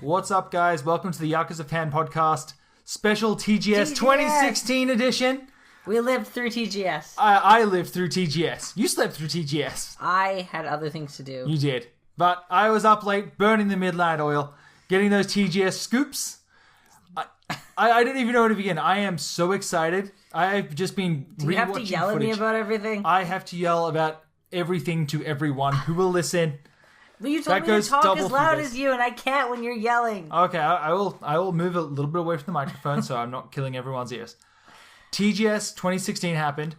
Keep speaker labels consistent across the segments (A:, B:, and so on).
A: What's up, guys? Welcome to the Yakuza Fan Podcast, special TGS 2016 edition.
B: We lived through TGS.
A: I lived through TGS. You slept through TGS.
B: I had other things to do.
A: You did. But I was up late, burning the midnight oil, getting those TGS scoops. I didn't even know where to begin. I am so excited. I've just been rewatching footage.
B: Do you have to yell at me about everything?
A: I have to yell about everything to everyone who will listen.
B: But you told me to talk as loud as you, and I can't when you're yelling.
A: Okay, I will move a little bit away from the microphone so I'm not killing everyone's ears. TGS 2016 happened.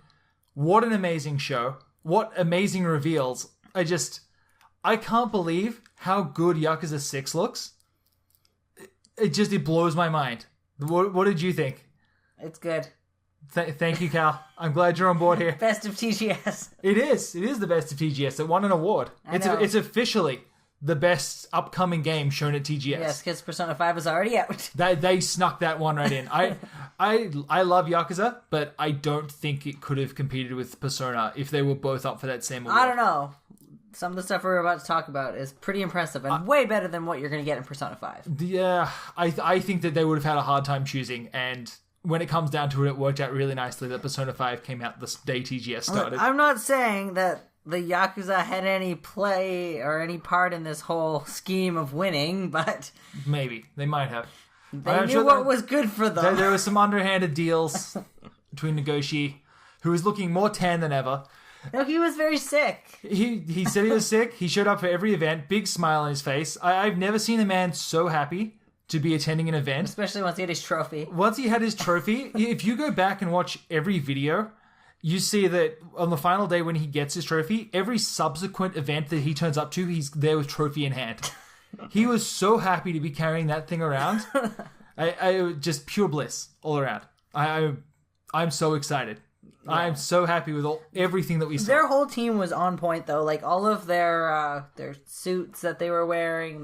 A: What an amazing show. What amazing reveals. I can't believe how good Yakuza 6 looks. It blows my mind. What did you think?
B: It's good.
A: Thank you, Cal. I'm glad you're on board here.
B: Best of TGS.
A: It is. It is the best of TGS. It won an award. It's officially the best upcoming game shown at TGS.
B: Yes, because Persona 5 is already out.
A: They snuck that one right in. I love Yakuza, but I don't think it could have competed with Persona if they were both up for that same award.
B: I don't know. Some of the stuff we're about to talk about is pretty impressive and way better than what you're going to get in Persona 5.
A: Yeah, I think that they would have had a hard time choosing, and when it comes down to it, it worked out really nicely that Persona 5 came out the day TGS started.
B: I'm not saying that the Yakuza had any play or any part in this whole scheme of winning, but...
A: Maybe. They might have.
B: They knew what was good for them.
A: There were some underhanded deals between Nagoshi, who was looking more tan than ever.
B: No, he was very sick.
A: He said he was sick. He showed up for every event, big smile on his face. I've never seen a man so happy to be attending an event.
B: Especially once he had his trophy.
A: Once he had his trophy, if you go back and watch every video, you see that on the final day when he gets his trophy, every subsequent event that he turns up to, he's there with trophy in hand. He was so happy to be carrying that thing around. I just pure bliss all around. I'm so excited. Yeah. I'm so happy with everything that we saw.
B: Their whole team was on point, though. Like, all of their suits that they were wearing.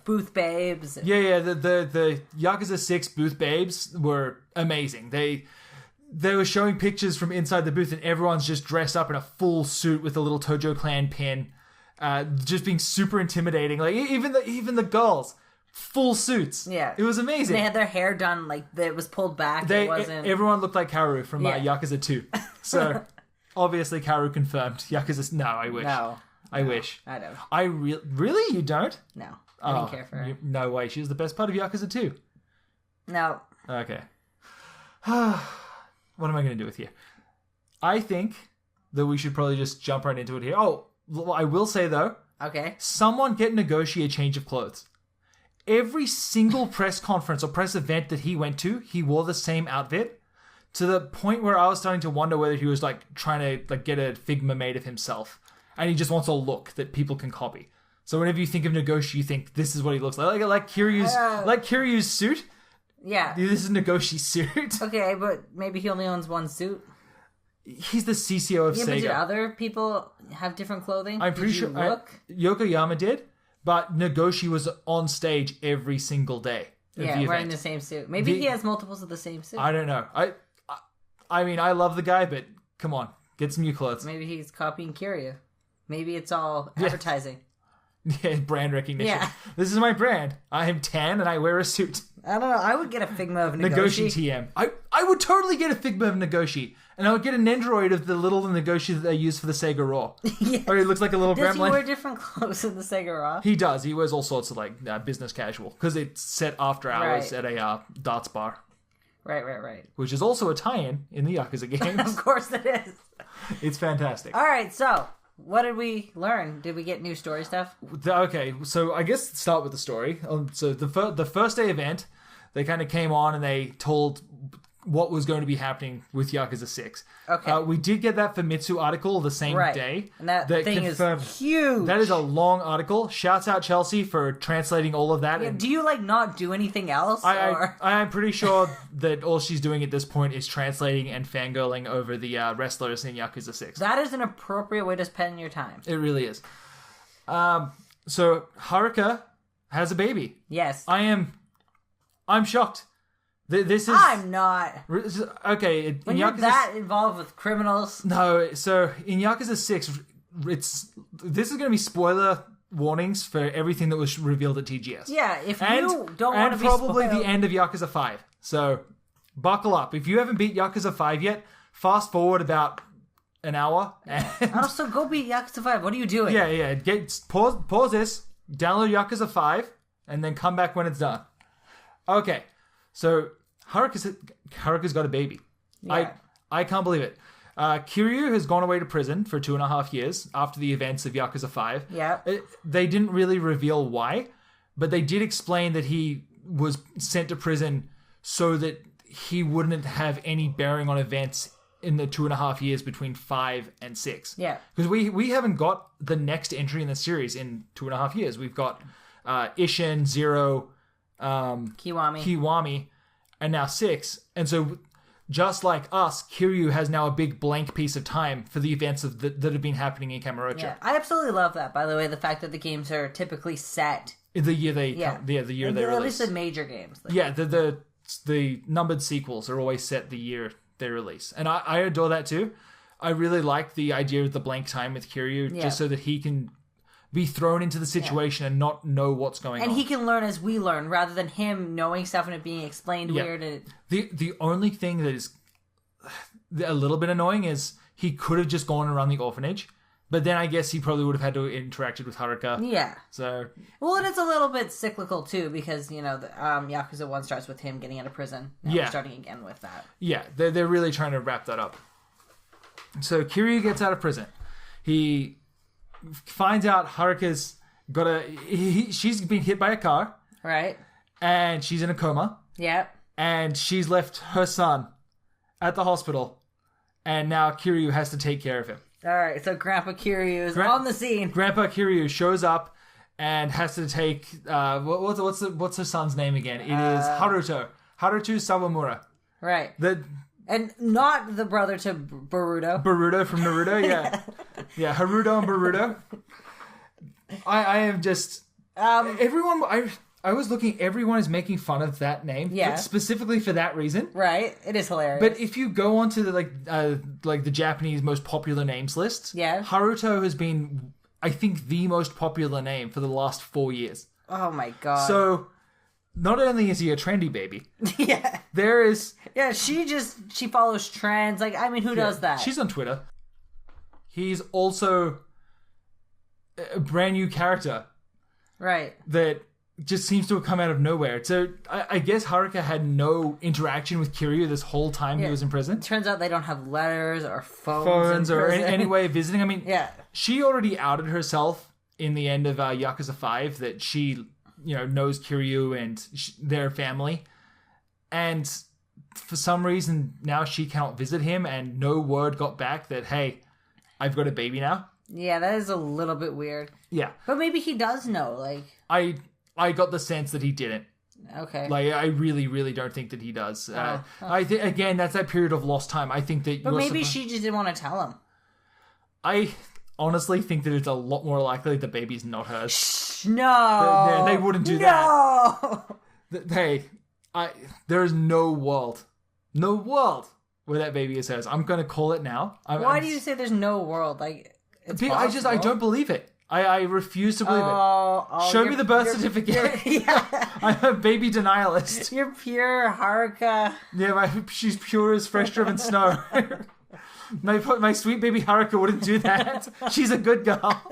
B: Booth babes.
A: Yeah. The Yakuza 6 booth babes were amazing. They were showing pictures from inside the booth, and everyone's just dressed up in a full suit with a little Tojo Clan pin. Just being super intimidating. Like, even the girls... full suits.
B: Yeah.
A: It was amazing.
B: And they had their hair done, like, it was pulled back.
A: Everyone looked like Kaoru from Yakuza 2. So, obviously, Kaoru confirmed. Yakuza... No, I wish.
B: No.
A: I wish.
B: I don't.
A: Really? You don't?
B: No. I didn't care for her.
A: No way. She was the best part of Yakuza 2.
B: No.
A: Okay. What am I going to do with you? I think that we should probably just jump right into it here. Oh, I will say, though.
B: Okay.
A: Someone get Nagoshi a change of clothes. Every single press conference or press event that he went to, he wore the same outfit to the point where I was starting to wonder whether he was like trying to like get a Figma made of himself, and he just wants a look that people can copy. So whenever you think of Nagoshi, you think this is what he looks like Kiryu's suit.
B: Yeah,
A: this is Nagoshi's suit.
B: Okay, but maybe he only owns one suit.
A: He's the CCO of SEGA.
B: But did other people have different clothing?
A: I'm pretty sure Yokoyama did. But Nagoshi was on stage every single day.
B: Yeah, wearing the same suit. Maybe he has multiples of the same suit.
A: I don't know. I mean, I love the guy, but come on, get some new clothes.
B: Maybe he's copying Kiryu. Maybe it's all advertising.
A: Yeah, brand recognition.
B: Yeah.
A: This is my brand. I am tan and I wear a suit.
B: I don't know. I would get a Figma of
A: Nagoshi TM. I would totally get a Figma of Nagoshi. And I would get an Android of the little Nagoshi that they use for the Sega Raw.
B: Yeah.
A: Or he looks like a little gremlin.
B: Does he wear different clothes in the Sega Raw?
A: He does. He wears all sorts of like business casual. Because it's set after hours at a darts bar.
B: Right.
A: Which is also a tie-in in the Yakuza games.
B: Of course it is.
A: It's fantastic.
B: All right, so... what did we learn? Did we get new story stuff?
A: Okay, so I guess start with the story. So the first day event, they kind of came on and they told what was going to be happening with Yakuza 6.
B: Okay.
A: We did get that Famitsu article the same day.
B: And that thing is huge.
A: That is a long article. Shouts out Chelsea for translating all of that.
B: Yeah, do you not do anything else?
A: I'm pretty sure that all she's doing at this point is translating and fangirling over the wrestlers in Yakuza 6.
B: That is an appropriate way to spend your time.
A: It really is. So Haruka has a baby.
B: Yes.
A: I'm shocked. This is...
B: I'm not.
A: Okay.
B: When you're that involved with criminals.
A: No, so in Yakuza 6, this is going to be spoiler warnings for everything that was revealed at TGS.
B: Yeah, if you don't want to be
A: probably
B: spoiled.
A: the end of Yakuza 5. So buckle up. If you haven't beat Yakuza 5 yet, fast forward about an hour. And
B: Also, go beat Yakuza 5. What are you doing?
A: yeah. Pause this, download Yakuza 5, and then come back when it's done. Okay, so Haruka's got a baby.
B: Yeah.
A: I can't believe it. Kiryu has gone away to prison for 2.5 years after the events of Yakuza 5.
B: Yeah.
A: They didn't really reveal why, but they did explain that he was sent to prison so that he wouldn't have any bearing on events in the 2.5 years between 5 and 6.
B: Yeah.
A: Because we haven't got the next entry in the series in 2.5 years. We've got Ishin, Zero, Kiwami, and now 6. And so, just like us, Kiryu has now a big blank piece of time for the events that have been happening in Kamurocho.
B: Yeah, I absolutely love that, by the way, the fact that the games are typically set.
A: The year they
B: At
A: release.
B: least the major games. Like,
A: Yeah, the numbered sequels are always set the year they release. And I adore that too. I really like the idea of the blank time with Kiryu, just so that he can be thrown into the situation and not know what's going on.
B: And he can learn as we learn, rather than him knowing stuff and it being explained weird. And
A: The only thing that is a little bit annoying is he could have just gone around the orphanage, but then I guess he probably would have had to interacted with Haruka.
B: Yeah.
A: So
B: Well, and it's a little bit cyclical too, because, the Yakuza 1 starts with him getting out of prison. Now we're starting again with that.
A: yeah, they're really trying to wrap that up. So Kiryu gets out of prison. He finds out Haruka's she's been hit by a car,
B: Right?
A: and she's in a coma,
B: Yep.
A: and she's left her son at the hospital, and now Kiryu has to take care of him.
B: Alright, so Grandpa Kiryu is on the scene.
A: Grandpa Kiryu shows up and has to take what's her son's name again? It is Haruto Sawamura.
B: Right.
A: The
B: And not the brother to Boruto
A: from Naruto, yeah, Haruto and Boruto. I am just everyone. I was looking. Everyone is making fun of that name,
B: Yeah.
A: specifically for that reason.
B: Right. It is hilarious.
A: But if you go onto the like the Japanese most popular names list,
B: Yeah.
A: Haruto has been, I think, the most popular name for the last 4 years.
B: Oh my god.
A: So not only is he a trendy baby,
B: yeah.
A: there is
B: Yeah, she follows trends. Like, I mean, who does that?
A: She's on Twitter. He's also a brand new character
B: Right.
A: that just seems to have come out of nowhere. So I guess Haruka had no interaction with Kiryu this whole time he was in prison.
B: Turns out they don't have letters or phones
A: Or
B: in
A: any way of visiting. I mean,
B: Yeah.
A: she already outed herself in the end of Yakuza 5 that she, knows Kiryu and their family. And for some reason, now she cannot visit him, and no word got back that, hey, I've got a baby now.
B: Yeah, that is a little bit weird.
A: Yeah.
B: But maybe he does know, like...
A: I got the sense that he didn't.
B: Okay.
A: Like, I really, really don't think that he does. I think, again, that's that period of lost time. I think that...
B: But maybe she just didn't want to tell him.
A: I honestly think that it's a lot more likely the baby's not hers.
B: No!
A: They wouldn't do
B: that.
A: There is no world where that baby is hers. I'm going to call it now.
B: Why do you say there's no world? Like, it's possible.
A: I don't believe it. I refuse to believe it. Show me the birth certificate. I'm a baby denialist.
B: You're pure Haruka.
A: Yeah, she's pure as fresh driven snow. My sweet baby Haruka wouldn't do that. She's a good girl.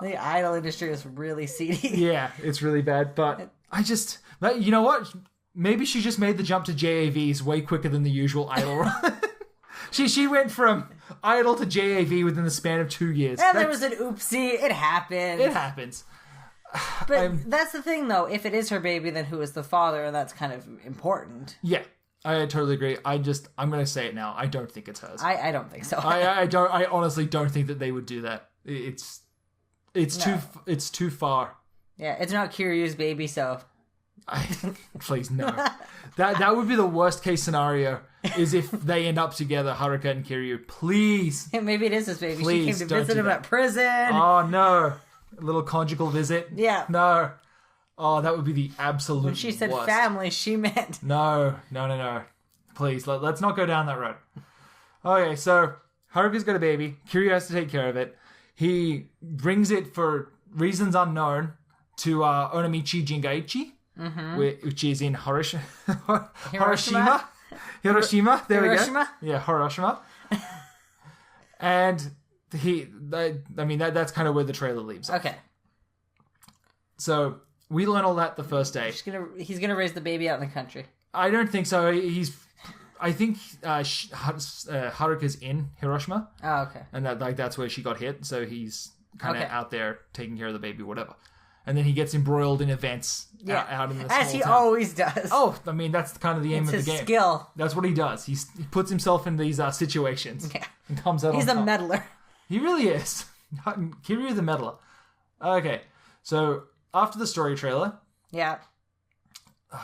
B: The idol industry is really seedy.
A: Yeah, it's really bad. But you know what? Maybe she just made the jump to JAVs way quicker than the usual idol run. She went from idol to JAV within the span of 2 years.
B: And there was an oopsie. It happened.
A: It happens.
B: But that's the thing, though. If it is her baby, then who is the father? And that's kind of important.
A: Yeah, I totally agree. I'm going to say it now. I don't think it's hers.
B: I don't think so.
A: I honestly don't think that they would do that. It's too far.
B: Yeah, it's not Kiryu's baby, so...
A: Please, no. That would be the worst case scenario, is if they end up together, Haruka and Kiryu. Please.
B: Yeah, maybe it is his baby.
A: Please,
B: she came to visit him at prison.
A: Oh, no. A little conjugal visit.
B: Yeah.
A: No. Oh, that would be the absolute
B: When she said
A: worst.
B: family, she meant...
A: No. Please, let's not go down that road. Okay, so Haruka's got a baby. Kiryu has to take care of it. He brings it for reasons unknown to Onomichi Jingaichi, which is in Hiroshima. Hiroshima. There we go. Yeah, Hiroshima. And that's kind of where the trailer leaves.
B: Okay.
A: So we learn all that the first day.
B: He's gonna raise the baby out in the country.
A: I don't think so. I think Haruka's in Hiroshima.
B: Oh, okay.
A: And that's where she got hit. So he's kind of out there taking care of the baby, whatever. And then he gets embroiled in events out in the small
B: as he
A: town.
B: always does.
A: Oh, I mean, that's kind of the aim of the game.
B: It's his skill.
A: That's what he does. He puts himself in these situations and comes out.
B: He's
A: on
B: a
A: top.
B: Meddler.
A: He really is. Kiryu the Meddler. Okay, so after the story trailer,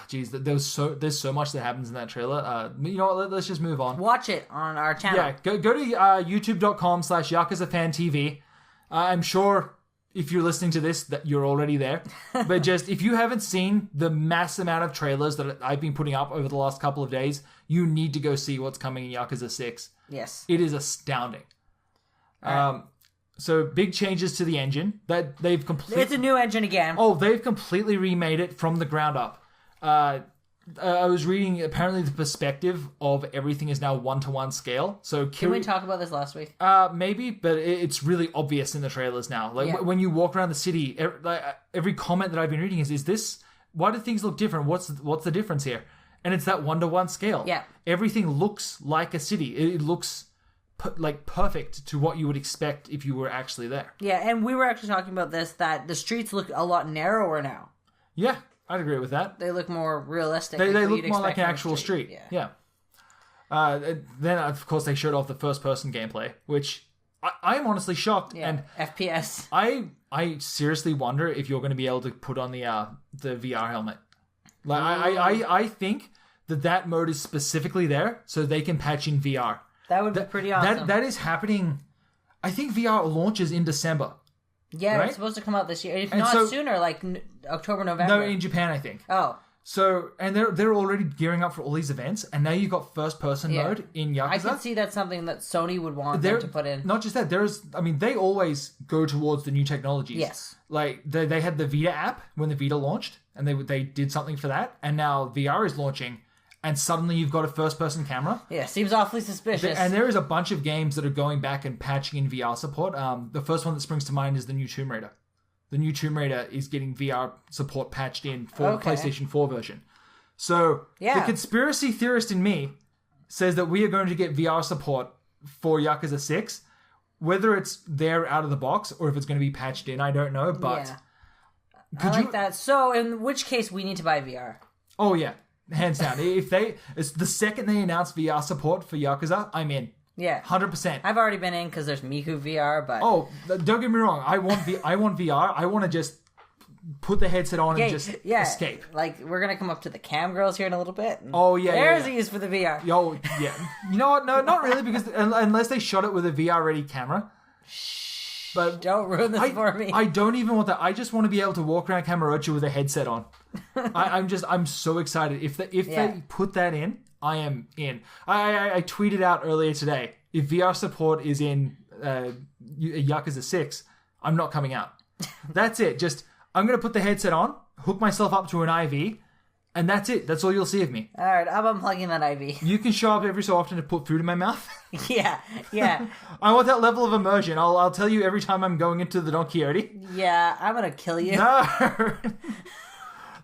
A: there's so much that happens in that trailer. You know what? Let's just move on.
B: Watch it on our channel.
A: Yeah, go to youtube.com/YakuzaFanTV. I'm sure if you're listening to this that you're already there. But just if you haven't seen the mass amount of trailers that I've been putting up over the last couple of days, you need to go see what's coming in Yakuza 6.
B: Yes.
A: It is astounding. So big changes to the engine that they've completely...
B: It's a new engine again.
A: Oh, they've completely remade it from the ground up. I was reading, apparently the perspective of everything is now 1-to-1 scale. So
B: Didn't we talk about this last week?
A: Maybe, but it's really obvious in the trailers now. When you walk around the city, every comment that I've been reading is this, why do things look different? What's the difference here? And it's that 1-to-1 scale.
B: Yeah.
A: Everything looks like a city. It looks perfect to what you would expect if you were actually there.
B: Yeah, and we were actually talking about this, that the streets look a lot narrower now.
A: Yeah, I'd agree with that.
B: They look more realistic.
A: They look more like an actual street. Yeah. Then, of course, they showed off the first-person gameplay, which I'm honestly shocked.
B: Yeah, and FPS.
A: I seriously wonder if you're going to be able to put on the VR helmet. I think that mode is specifically there so they can patch in VR.
B: That would be pretty awesome.
A: That is happening. I think VR launches in December.
B: Yeah, right? It's supposed to come out this year. If not sooner, like October, November.
A: No, in Japan, I think.
B: Oh.
A: So, and they're already gearing up for all these events, and now you've got first-person mode in Yakuza.
B: I can see that's something that Sony would want them to put in.
A: Not just that, they always go towards the new technologies.
B: Yes.
A: Like, they had the Vita app when the Vita launched, and they did something for that, and now VR is launching, and suddenly you've got a first-person camera.
B: Yeah, seems awfully suspicious.
A: And there is a bunch of games that are going back and patching in VR support. The first one that springs to mind is the new Tomb Raider. The new Tomb Raider is getting VR support patched in for the PlayStation 4 version. So, the conspiracy theorist in me says that we are going to get VR support for Yakuza 6. Whether it's there out of the box or if it's going to be patched in, I don't know. But
B: I like that. So, in which case, we need to buy VR.
A: Oh, yeah. Hands down. It's the second they announce VR support for Yakuza, I'm in.
B: Yeah.
A: 100%.
B: I've already been in because there's Miku VR, but...
A: Oh, don't get me wrong. I want VR. I want to just put the headset on and just escape.
B: Like, we're going to come up to the cam girls here in a little bit.
A: Oh, yeah.
B: There's a use for the VR.
A: Oh, yeah. You know what? No, not really, because unless they shot it with a VR-ready camera. But
B: don't ruin this for me.
A: I don't even want that. I just want to be able to walk around Kamurocho with a headset on. I'm so excited. If they put that in, I am in. I tweeted out earlier today, if VR support is in Yakuza 6, I'm not coming out. That's it. Just, I'm going to put the headset on, hook myself up to an IV, and that's it. That's all you'll see of me.
B: All right, I'm unplugging that IV.
A: You can show up every so often to put food in my mouth.
B: Yeah.
A: I want that level of immersion. I'll tell you every time I'm going into the Don Quixote.
B: Yeah, I'm going to kill you.
A: No.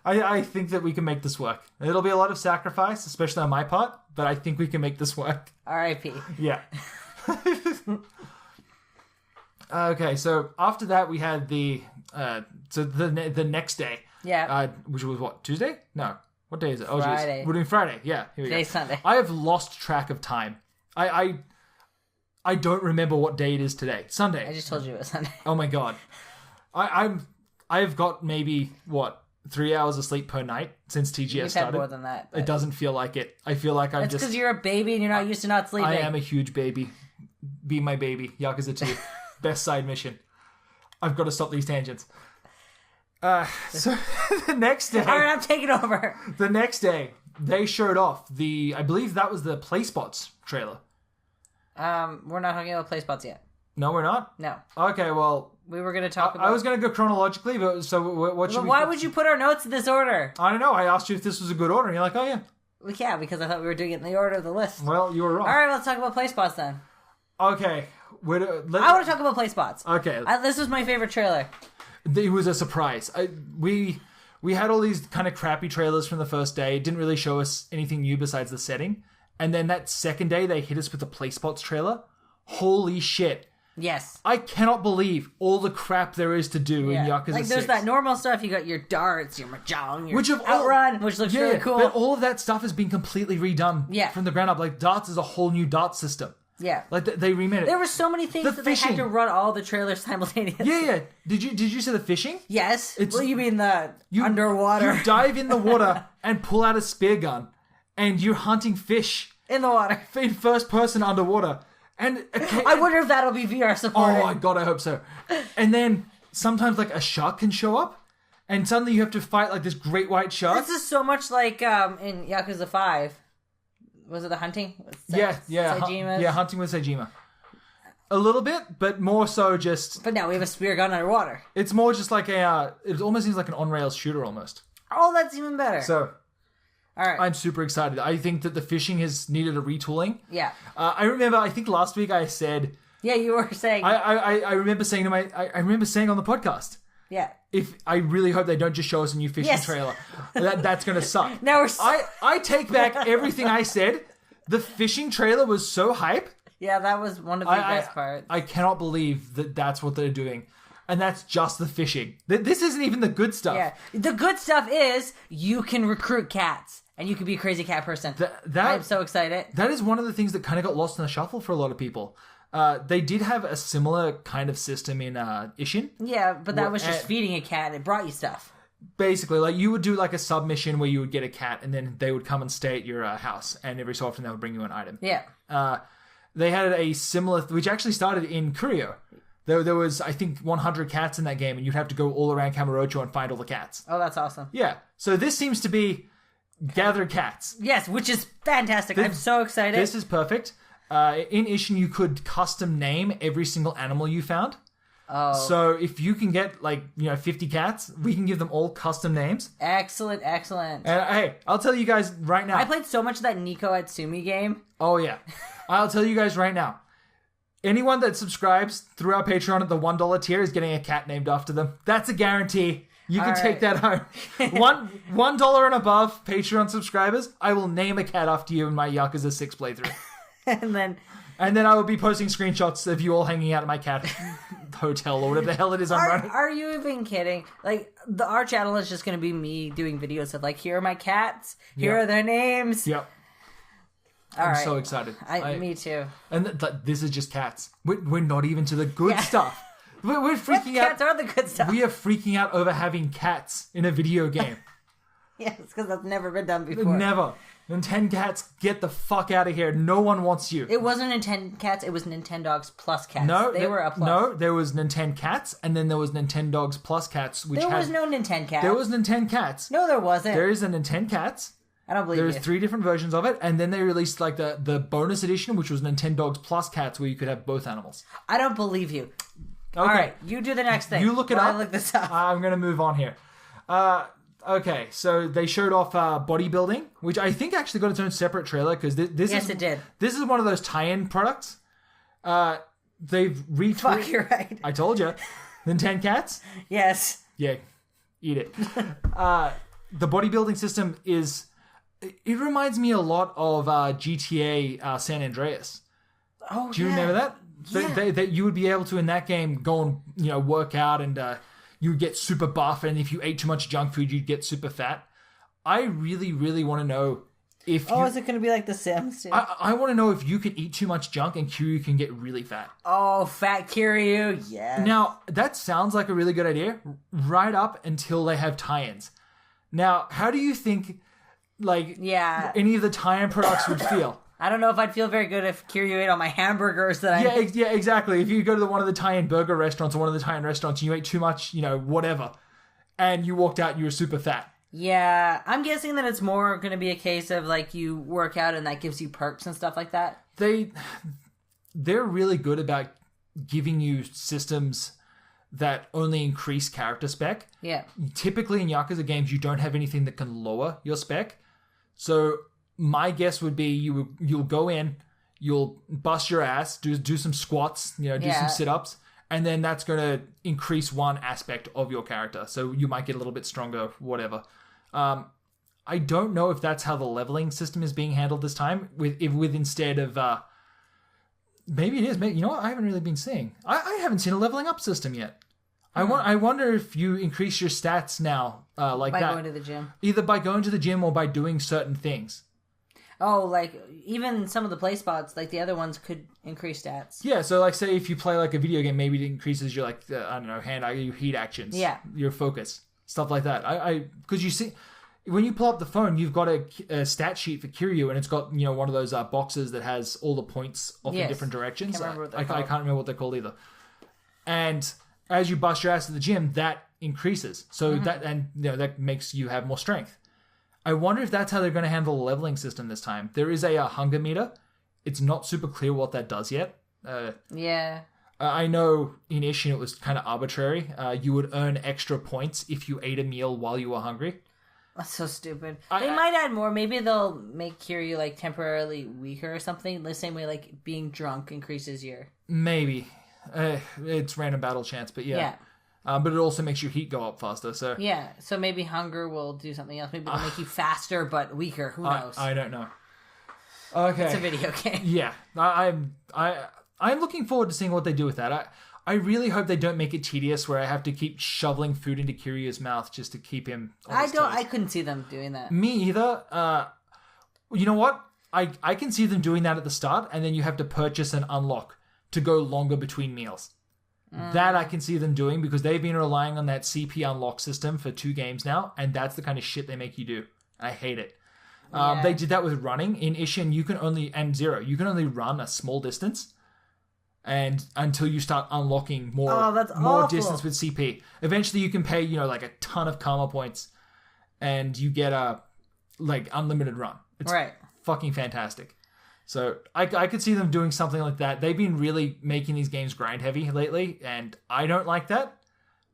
A: I think that we can make this work. It'll be a lot of sacrifice, especially on my part, but I think we can make this work.
B: R.I.P.
A: Yeah. Okay, so after that we had the next day.
B: Yeah.
A: Which was what, Tuesday? No. What day is it? Oh,
B: Friday.
A: Geez. We're doing Friday. Yeah. Here we
B: Today's
A: go.
B: Sunday.
A: I have lost track of time. I don't remember what day it is today. Sunday.
B: I just told you it was Sunday.
A: Oh my god. I've got maybe 3 hours of sleep per night since TGS started.
B: Had more than that.
A: It doesn't feel like it. I feel like
B: It's because you're a baby and you're not used to not sleeping.
A: I am a huge baby. Be my baby. Yakuza 2. Best side mission. I've got to stop these tangents. So the next day...
B: All right, I'm taking over.
A: The next day, they showed off I believe that was the Playspots trailer.
B: We're not talking about Playspots yet.
A: No, we're not?
B: No.
A: Okay, well...
B: We were going to talk about...
A: I was going to go chronologically, but so what should we...
B: Why would you put our notes in this order?
A: I don't know. I asked you if this was a good order, and you're like, oh, yeah.
B: Well, yeah, because I thought we were doing it in the order of the list.
A: Well, you were wrong.
B: All right, let's talk about Playspots then.
A: Okay.
B: I want to talk about Playspots.
A: Okay.
B: This was my favorite trailer.
A: It was a surprise. We had all these kind of crappy trailers from the first day. It didn't really show us anything new besides the setting. And then that second day, they hit us with the Playspots trailer. Holy shit.
B: Yes.
A: I cannot believe all the crap there is to do in Yakuza 6.
B: Like, there's that normal stuff. You got your darts, your mahjong, your
A: Outrun,
B: outrun, which looks really cool.
A: But all of that stuff has been completely redone from the ground up. Like, darts is a whole new darts system.
B: Yeah.
A: Like, they remade it.
B: There were so many things that they had to run all the trailers simultaneously.
A: Yeah. Did you see the fishing?
B: Yes. Well, you mean the underwater.
A: You dive in the water and pull out a spear gun, and you're hunting fish.
B: In the water.
A: In first person underwater. And
B: I wonder if that'll be VR supported.
A: Oh my god, I hope so. And then sometimes like a shark can show up, and suddenly you have to fight like this great white shark.
B: This is so much like in Yakuza 5. Was it the hunting?
A: Yeah, hunting with Sejima. A little bit, but more so just...
B: But now we have a spear gun underwater.
A: It's more just like it almost seems like an on-rails shooter almost.
B: Oh, that's even better.
A: So...
B: All right.
A: I'm super excited. I think that the fishing has needed a retooling.
B: Yeah.
A: I remember, I think last week I said...
B: Yeah, you were saying...
A: I remember saying I remember saying on the podcast...
B: Yeah.
A: If I really hope they don't just show us a new fishing trailer. That's going to suck.
B: Now we're...
A: I take back everything I said. The fishing trailer was so hype.
B: Yeah, that was one of the best parts.
A: I cannot believe that that's what they're doing. And that's just the fishing. This isn't even the good stuff.
B: Yeah. The good stuff is you can recruit cats. And you can be a crazy cat person. I'm so excited.
A: That is one of the things that kind of got lost in the shuffle for a lot of people. They did have a similar kind of system in Ishin.
B: Yeah, but that was just feeding a cat and it brought you stuff.
A: Basically, like you would do like a submission where you would get a cat and then they would come and stay at your house. And every so often they would bring you an item.
B: Yeah.
A: They had a similar, which actually started in Kurio. There was, I think, 100 cats in that game and you'd have to go all around Kamurocho and find all the cats.
B: Oh, that's awesome.
A: Yeah. So this seems to be... Gather cats.
B: Yes, which is fantastic. I'm so excited.
A: This is perfect. In Ishin, you could custom name every single animal you found. Oh. So if you can get 50 cats, we can give them all custom names.
B: Excellent.
A: And hey, I'll tell you guys right now.
B: I played so much of that Nico Atsumi game.
A: Oh yeah. I'll tell you guys right now. Anyone that subscribes through our Patreon at the $1 tier is getting a cat named after them. That's a guarantee. You can take that home. $1 and above Patreon subscribers, I will name a cat after you in my Yakuza 6 playthrough.
B: And
A: then I will be posting screenshots of you all hanging out at my cat hotel or whatever the hell it is I'm running.
B: Are you even kidding? Like, our channel is just going to be me doing videos of like, here are my cats, here are their names.
A: Yep. I'm so excited.
B: Me too.
A: And this is just cats. We're not even to the good stuff. We're freaking out.
B: Cats are the good stuff.
A: We are freaking out over having cats in a video game.
B: Yes, because that's never been done before.
A: Never. Nintendo cats, get the fuck out of here. No one wants you.
B: It wasn't Nintendo cats, it was Nintendogs plus cats.
A: No,
B: they were a plus.
A: No, there was Nintendo cats, and then there was Nintendogs plus cats.
B: There was no Nintendo cats.
A: There was Nintendo cats.
B: No, there wasn't.
A: There is a Nintendo cats.
B: I don't believe you.
A: There's 3 different versions of it, and then they released like the bonus edition, which was Nintendogs plus cats, where you could have both animals.
B: I don't believe you.
A: Okay.
B: All right, you do the next thing.
A: You look it up.
B: I look this up.
A: I'm going to move on here. Okay, so they showed off bodybuilding, which I think actually got its own separate trailer because
B: it did.
A: This is one of those tie-in products. They've retweeted.
B: Fuck, you're right.
A: I told you. Nintendo cats.
B: Yes.
A: Yeah, eat it. The bodybuilding system is. It reminds me a lot of GTA San Andreas.
B: Oh,
A: do you remember that?
B: Yeah.
A: That you would be able to in that game go and work out and you would get super buff, and if you ate too much junk food you'd get super fat. I really, really want to know if
B: is it going to be like The Sims?
A: I want to know if you can eat too much junk and Kiryu can get really fat.
B: Oh, fat Kiryu, yeah.
A: Now, that sounds like a really good idea right up until they have tie-ins. Now, how do you think any of the tie-in products would feel?
B: I don't know if I'd feel very good if Kiryu ate all my hamburgers that I...
A: Yeah, exactly. If you go to one of the tie-in burger restaurants or one of the tie-in restaurants and you ate too much, whatever, and you walked out and you were super fat.
B: Yeah, I'm guessing that it's more going to be a case of, you work out and that gives you perks and stuff like that.
A: They're really good about giving you systems that only increase character spec.
B: Yeah.
A: Typically in Yakuza games, you don't have anything that can lower your spec. So my guess would be you'll go in, you'll bust your ass, do some squats, do some sit-ups, and then that's going to increase one aspect of your character. So you might get a little bit stronger, whatever. I don't know if that's how the leveling system is being handled this time, with instead of... maybe it is. Maybe, you know what? I haven't really been seeing. I haven't seen a leveling up system yet. I wonder if you increase your stats now by
B: going to the gym.
A: Either by going to the gym or by doing certain things.
B: Oh, like, even some of the Playspots, like the other ones could increase stats.
A: Yeah, so like say if you play like a video game, maybe it increases your your heat actions.
B: Yeah.
A: Your focus. Stuff like that. Because you see... When you pull up the phone, you've got a stat sheet for Kiryu, and it's got one of those boxes that has all the points off in different directions.
B: I
A: can't remember what they're called either. And as you bust your ass at the gym, that increases. So that makes you have more strength. I wonder if that's how they're going to handle the leveling system this time. There is a hunger meter. It's not super clear what that does yet. I know in Ishin it was kind of arbitrary. You would earn extra points if you ate a meal while you were hungry.
B: That's so stupid. They might add more. Maybe they'll make Kiryu like temporarily weaker or something. The same way like being drunk increases your...
A: Maybe. It's random battle chance, but yeah. But it also makes your heat go up faster. So
B: yeah. So maybe hunger will do something else. Maybe it'll make you faster but weaker. Who knows?
A: I don't know. Okay.
B: It's a video game.
A: Yeah. I'm looking forward to seeing what they do with that. I really hope they don't make it tedious where I have to keep shoveling food into Kiryu's mouth just to keep him on his toes.
B: I couldn't see them doing that.
A: Me either. You know what? I can see them doing that at the start, and then you have to purchase an unlock to go longer between meals. That I can see them doing because they've been relying on that CP unlock system for 2 games now, and that's the kind of shit they make you do. I hate it. They did that with running. In Ishin, and Zero, you can only run a small distance. And until you start unlocking more distance with CP. Eventually you can pay, like a ton of karma points and you get a unlimited run. It's fucking fantastic. So I could see them doing something like that. They've been really making these games grind heavy lately, and I don't like that.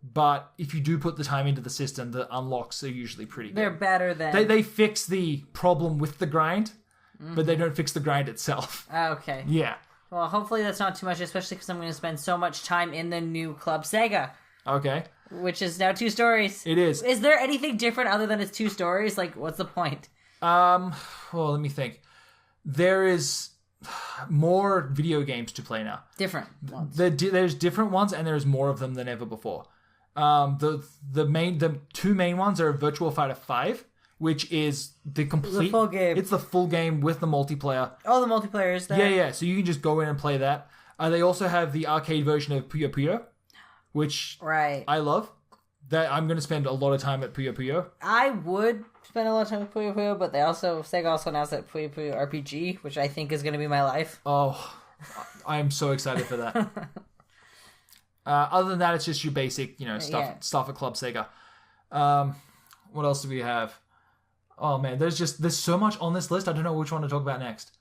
A: But if you do put the time into the system, the unlocks are usually pretty good.
B: They're better than...
A: They fix the problem with the grind, but they don't fix the grind itself.
B: Okay.
A: Yeah.
B: Well, hopefully that's not too much, especially because I'm going to spend so much time in the new Club SEGA.
A: Okay.
B: Which is now 2 stories.
A: It is.
B: Is there anything different other than it's 2 stories? Like, what's the point?
A: Well, let me think. There is more video games to play now.
B: Different ones.
A: There's different ones, and there's more of them than ever before. The 2 main ones are Virtua Fighter 5, which is the full game. It's the full game with the multiplayer.
B: Oh, the multiplayer is there?
A: Yeah. So you can just go in and play that. They also have the arcade version of Puyo Puyo, which I love. That I'm going to spend a lot of time at Puyo Puyo.
B: I would spend a lot of time with Puyo Puyo, but Sega also announced that Puyo Puyo RPG, which I think is going to be my life.
A: Oh, I'm so excited for that. Other than that, it's just your basic, stuff at Club SEGA. What else do we have? Oh man, there's so much on this list. I don't know which one to talk about next.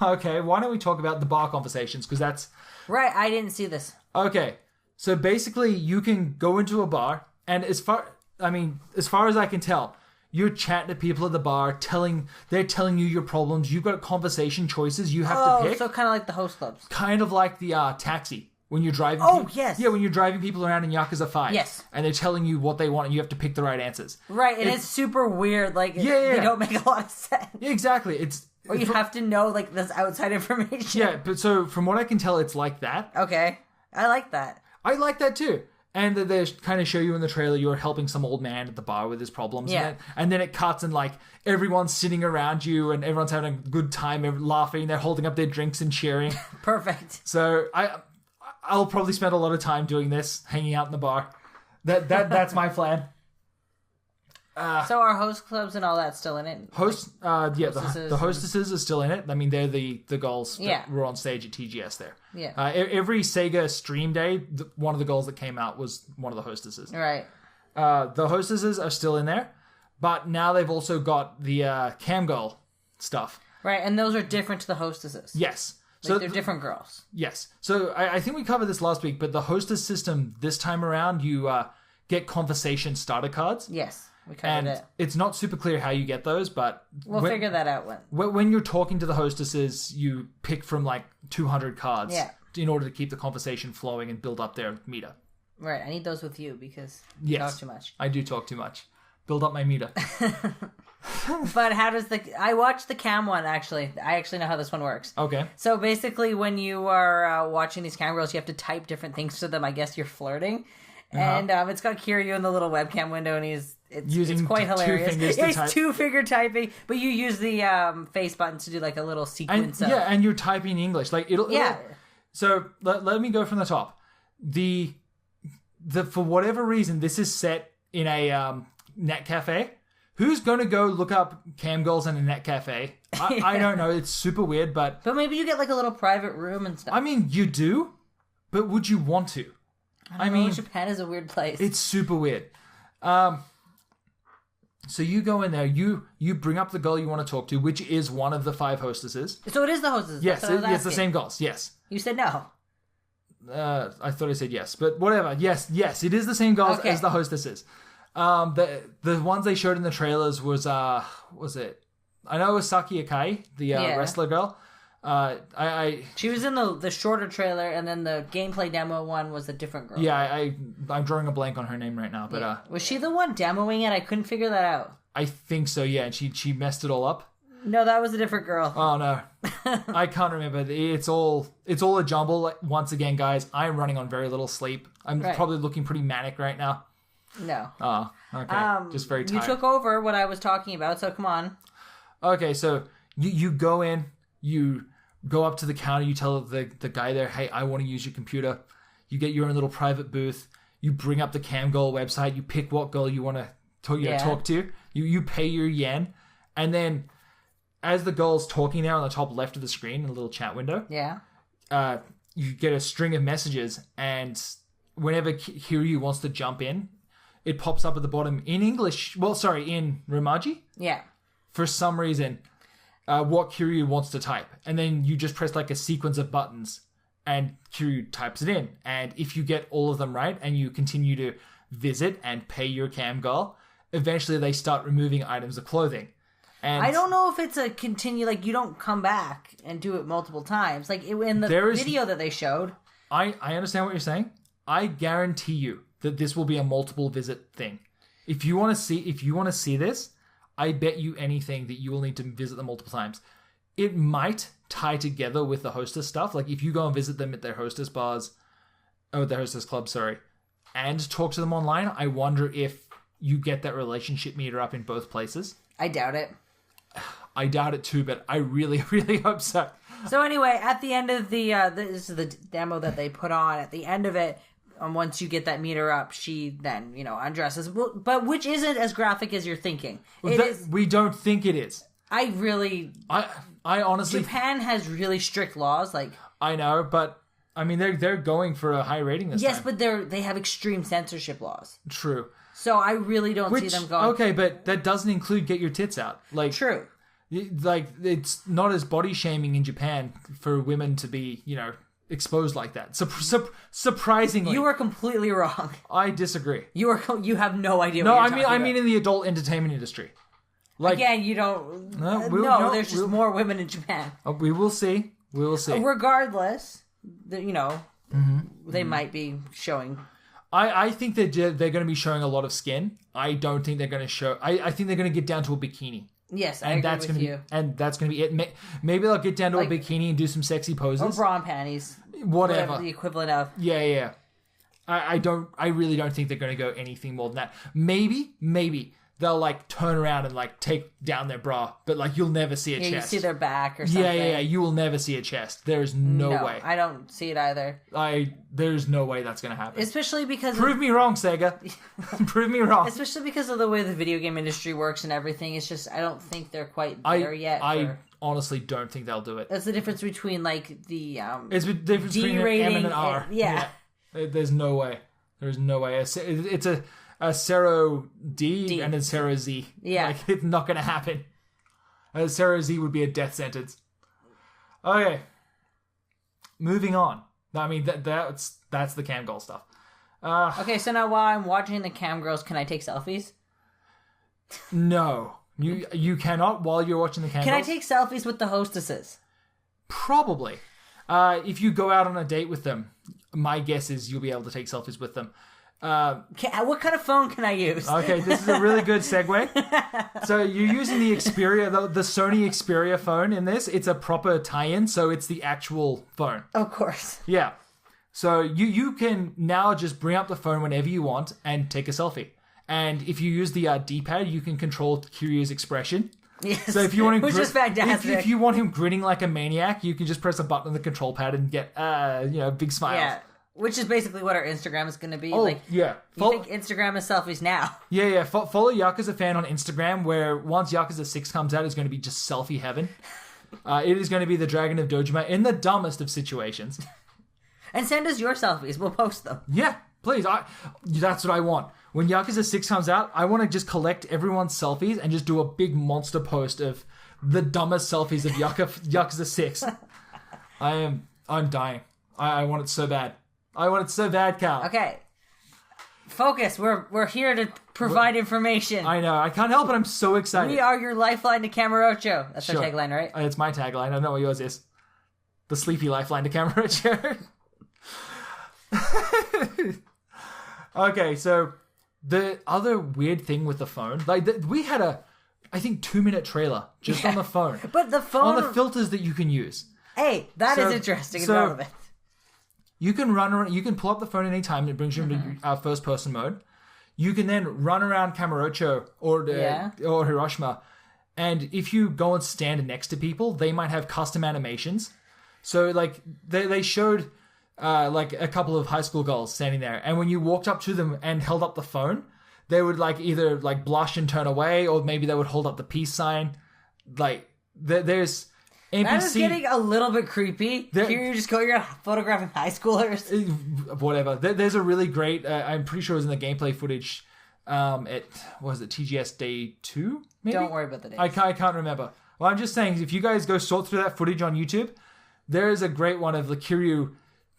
A: Okay. Why don't we talk about the bar conversations? Because that's
B: right. I didn't see this.
A: Okay, so basically, you can go into a bar, and as far as I can tell, you're chatting to people at the bar, they're telling you your problems. You've got conversation choices you have to pick.
B: So kind of like the host clubs.
A: Kind of like the Taxi. When you're driving
B: yes.
A: Yeah, when you're driving people around in Yakuza 5.
B: Yes.
A: And they're telling you what they want and you have to pick the right answers.
B: Right, and it's super weird. Like, they don't make a lot of sense.
A: Yeah, exactly.
B: Or you have to know, like, this outside information.
A: Yeah, but so from what I can tell, it's like that.
B: Okay. I like that.
A: I like that too. And they kind of show you in the trailer you're helping some old man at the bar with his problems.
B: Yeah.
A: And then it cuts and, like, everyone's sitting around you and everyone's having a good time, laughing. They're holding up their drinks and cheering.
B: Perfect.
A: So I'll probably spend a lot of time doing this, hanging out in the bar. That's my plan.
B: So are host clubs and all that still in it?
A: The hostesses are still in it. I mean, they're the girls that were on stage at TGS there.
B: Yeah.
A: Every Sega stream day, one of the girls that came out was one of the hostesses.
B: Right.
A: The hostesses are still in there, but now they've also got the cam girl stuff.
B: Right, and those are different to the hostesses.
A: Yes.
B: Like they're different girls.
A: Yes. So I think we covered this last week, but the hostess system this time around, you get conversation starter cards.
B: Yes, we covered it.
A: It's not super clear how you get those, but...
B: We'll figure that out
A: when you're talking to the hostesses, you pick from like 200 cards in order to keep the conversation flowing and build up their meter.
B: Right, I need those with you because you talk too much.
A: I do talk too much. Build up my meter.
B: But how does I watched the cam one, actually. I actually know how this one works.
A: Okay.
B: So basically, when you are watching these cam girls, you have to type different things to them. I guess you're flirting. And it's got Kiryu in the little webcam window, and it's quite hilarious.
A: 2 fingers to
B: type. 2-finger typing, but you use the face button to do like a little sequence of...
A: Yeah, and you're typing English. Like it'll so let me go from the top. The for whatever reason, this is set in a net cafe. Who's going to go look up cam girls in a net cafe? I don't know. It's super weird, but...
B: But maybe you get like a little private room and stuff.
A: I mean, you do, but would you want to?
B: I mean, Japan is a weird place.
A: It's super weird. So you go in there, you bring up the girl you want to talk to, which is one of the 5 hostesses.
B: So it is the hostesses?
A: Yes, it's the same girls, yes.
B: You said no.
A: I thought I said yes, but whatever. Yes, it is the same girls as the hostesses. The ones they showed in the trailers was it? I know it was Saki Akai, the wrestler girl.
B: She was in the shorter trailer, and then the gameplay demo one was a different girl.
A: Yeah, I'm drawing a blank on her name right now, but
B: was she the one demoing it? I couldn't figure that out.
A: I think so. Yeah, and she messed it all up.
B: No, that was a different girl.
A: Oh no, I can't remember. It's all a jumble. Like, once again, guys, I'm running on very little sleep. I'm probably looking pretty manic right now.
B: No.
A: Oh, okay. Just very tired.
B: You took over what I was talking about, so come on.
A: Okay, so you go in, you go up to the counter, you tell the guy there, hey, I want to use your computer. You get your own little private booth. You bring up the Camgirl website. You pick what girl you want to talk to. You pay your yen. And then as the girl's talking there on the top left of the screen in a little chat window, you get a string of messages. And whenever Kiryu wants to jump in, it pops up at the bottom in English. Well, sorry, in Romaji.
B: Yeah.
A: For some reason, what Kiryu wants to type. And then you just press like a sequence of buttons and Kiryu types it in. And if you get all of them right and you continue to visit and pay your cam girl, eventually they start removing items of clothing. And
B: I don't know if it's a continue, like you don't come back and do it multiple times. Like in the video that they showed.
A: I understand what you're saying. I guarantee you that this will be a multiple visit thing. If you want to see this, I bet you anything that you will need to visit them multiple times. It might tie together with the hostess stuff. Like if you go and visit them at their hostess their hostess club, and talk to them online, I wonder if you get that relationship meter up in both places.
B: I doubt it.
A: I doubt it too, but I really, really hope so.
B: So anyway, at the end of this is the demo that they put on. At the end of it, once you get that meter up, she then, undresses. But which isn't as graphic as you're thinking.
A: We don't think it is.
B: I
A: honestly...
B: Japan has really strict laws. Like
A: I know, but I mean, they're going for a high rating this time.
B: Yes, but they have extreme censorship laws.
A: True.
B: So I really don't see them going...
A: Okay, but that doesn't include get your tits out. Like
B: True.
A: Like, it's not as body shaming in Japan for women to be, exposed like that. Surprisingly,
B: you are completely wrong.
A: I disagree.
B: You have no idea.
A: No,
B: what you're
A: I mean in the adult entertainment industry. Like,
B: again, you don't. There's just more women in Japan.
A: We will see. We will see.
B: Regardless, they might be showing.
A: I think that they're going to be showing a lot of skin. I don't think they're going to show. I think they're going to get down to a bikini.
B: Yes, I agree with you.
A: And that's going to be it. Maybe they'll get down to a bikini and do some sexy poses.
B: Or bra and panties.
A: Whatever
B: the equivalent of.
A: Yeah. I really don't think they're going to go anything more than that. Maybe they'll turn around and take down their bra, but you'll never see a chest.
B: You see their back or something.
A: Yeah. You will never see a chest. There's no way.
B: I don't see it either.
A: There's no way that's going to happen.
B: Especially because
A: prove me wrong, Sega. Prove me wrong.
B: Especially because of the way the video game industry works and everything. It's just I don't think they're quite there yet.
A: I honestly don't think they'll do it.
B: That's the difference between the
A: it's the difference between an M and an R.
B: Yeah.
A: There's no way. There's no way. It's a Cero D and a Cero Z.
B: Yeah.
A: It's not going to happen. A Cero Z would be a death sentence. Okay. moving on. I mean, that's the cam girl stuff.
B: Okay, so now while I'm watching the cam girls, can I take selfies?
A: No. You cannot while you're watching the cam girls.
B: Can I take selfies with the hostesses?
A: Probably. If you go out on a date with them, my guess is you'll be able to take selfies with them.
B: What kind of phone can I use?
A: Okay, this is a really good segue. So you're using the Xperia, the Sony Xperia phone in this. It's a proper tie-in, so it's the actual phone.
B: Of course.
A: Yeah. So you can now just bring up the phone whenever you want and take a selfie. And if you use the D-pad, you can control Kiryu's expression.
B: Yes,
A: so if you want him
B: which is fantastic.
A: If you want him grinning like a maniac, you can just press a button on the control pad and get big smiles.
B: Yeah, which is basically what our Instagram is going to be.
A: Oh, yeah.
B: You think Instagram is selfies now?
A: Yeah. Follow Yakuza Fan on Instagram, where once Yakuza 6 comes out, it's going to be just selfie heaven. It is going to be the Dragon of Dojima in the dumbest of situations.
B: And send us your selfies. We'll post them.
A: Yeah, please. That's what I want. When Yakuza 6 comes out, I want to just collect everyone's selfies and just do a big monster post of the dumbest selfies of Yakuza 6. I'm dying. I want it so bad. I want it so bad, Cal.
B: Okay. Focus. We're here to provide information.
A: I know. I can't help it. I'm so excited.
B: We are your lifeline to Kamurocho. That's
A: Sure.
B: our tagline, right?
A: It's my tagline. I don't know what yours is. The sleepy lifeline to Kamurocho. Okay, so the other weird thing with the phone, we had I think 2-minute trailer just on the phone.
B: But the phone...
A: On the filters that you can use.
B: Hey, that is interesting and relevant.
A: You can run around, you can pull up the phone anytime, it brings you into first person mode. You can then run around Kamurocho or Hiroshima, and if you go and stand next to people, they might have custom animations. So like they showed like a couple of high school girls standing there, and when you walked up to them and held up the phone, they would like either like blush and turn away, or maybe they would hold up the peace sign. Like there's NPC.
B: That is getting a little bit creepy. Here you're photographing high schoolers.
A: Whatever. There's a really great. I'm pretty sure it was in the gameplay footage. TGS Day 2? Maybe?
B: Don't worry about the dates.
A: I can't remember. Well, I'm just saying, if you guys go sort through that footage on YouTube, there is a great one of Kiryu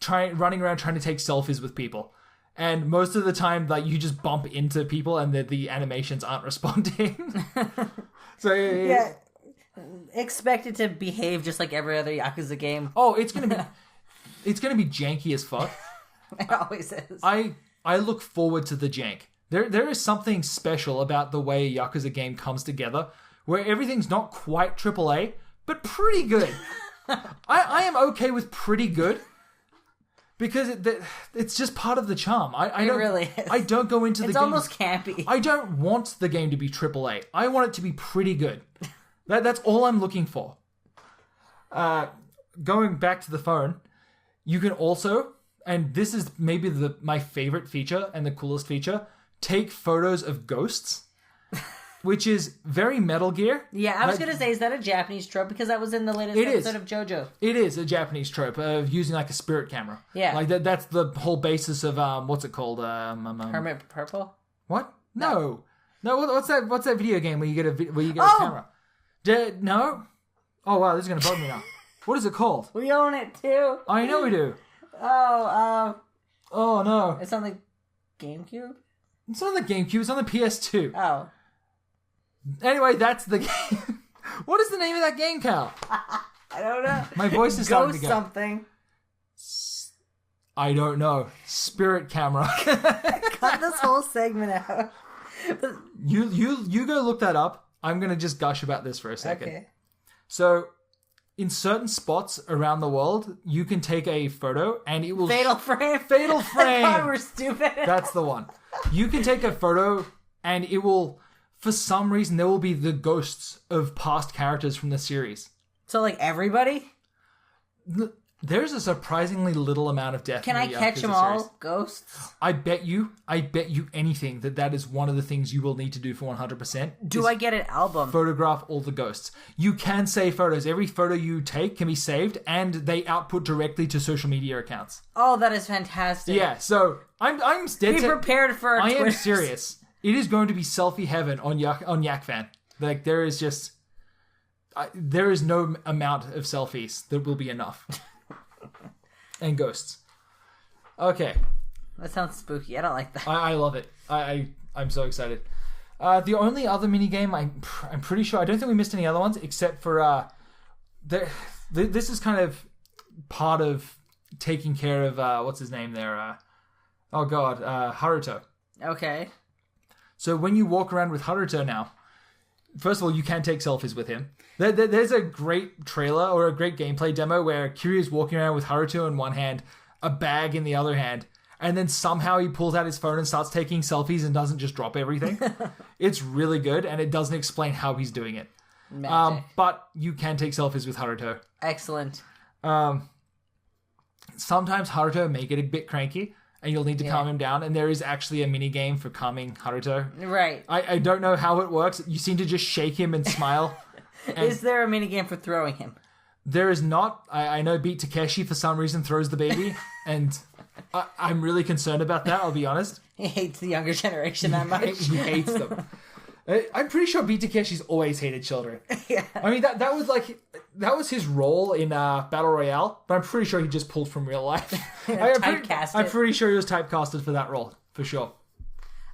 A: running around trying to take selfies with people. And most of the time, like, you just bump into people and the animations aren't responding. So
B: yeah, expect it to behave just like every other Yakuza game.
A: Oh, it's gonna be janky as fuck.
B: It always is.
A: I look forward to the jank. There is something special about the way a Yakuza game comes together, where everything's not quite AAA, but pretty good. I am okay with pretty good. Because it's just part of the charm. It
B: really is.
A: I don't go into the game...
B: It's almost campy.
A: I don't want the game to be AAA. I want it to be pretty good. That's all I'm looking for. Going back to the phone, you can also, and this is maybe my favorite feature and the coolest feature, take photos of ghosts. Which is very Metal Gear.
B: Yeah, I was going to say, is that a Japanese trope? Because that was in the latest episode of JoJo.
A: It is a Japanese trope of using like a spirit camera.
B: Yeah.
A: Like that's the whole basis of, what's it called?
B: Hermit Purple?
A: What? No. What's that video game where you get a camera? No? Oh wow, this is going to bug me now. What is it called?
B: We own it too.
A: I know we do.
B: Oh
A: no.
B: It's on the GameCube?
A: It's on the GameCube, it's on the PS2.
B: Oh.
A: Anyway, that's the game. What is the name of that game, Cal?
B: I don't know.
A: My voice is starting to go.
B: Something.
A: I don't know. Spirit camera.
B: Cut this whole segment out.
A: You go look that up. I'm going to just gush about this for a second.
B: Okay.
A: So, in certain spots around the world, you can take a photo and it will...
B: Fatal Frame.
A: Fatal Frame.
B: I thought we're stupid.
A: That's the one. You can take a photo and it will... For some reason, there will be the ghosts of past characters from the series.
B: So, like, everybody?
A: There's a surprisingly little amount of death.
B: Can I catch them all? Ghosts?
A: I bet you anything that is one of the things you will need to do for 100%.
B: Do I get an album?
A: Photograph all the ghosts. You can save photos. Every photo you take can be saved, and they output directly to social media accounts.
B: Oh, that is fantastic.
A: Yeah, so I'm dead.
B: Be prepared for
A: I
B: Twitters.
A: am serious. It is going to be selfie heaven on YakFan. Like, there is just... there is no amount of selfies that will be enough. and ghosts. Okay.
B: That sounds spooky. I don't like that.
A: I love it. I'm so excited. The only other minigame, I'm pretty sure, I don't think we missed any other ones, except for this is kind of part of taking care of, what's his name there? Haruto.
B: Okay.
A: So when you walk around with Haruto now, first of all, you can take selfies with him. There's a great trailer or a great gameplay demo where Kiryu's walking around with Haruto in one hand, a bag in the other hand, and then somehow he pulls out his phone and starts taking selfies and doesn't just drop everything. It's really good, and it doesn't explain how he's doing it. But you can take selfies with Haruto.
B: Excellent.
A: Sometimes Haruto may get a bit cranky, and you'll need to calm him down, and there is actually a mini game for calming Haruto.
B: Right.
A: I don't know how it works. You seem to just shake him and smile.
B: Is there a mini game for throwing him?
A: There is not. I know Beat Takeshi for some reason throws the baby, and I'm really concerned about that, I'll be honest.
B: He hates the younger generation that much.
A: He hates them. I'm pretty sure Beat Takeshi's always hated children.
B: Yeah.
A: I mean, that was his role in Battle Royale, but I'm pretty sure he just pulled from real life. I'm pretty sure he was typecasted for that role, for sure.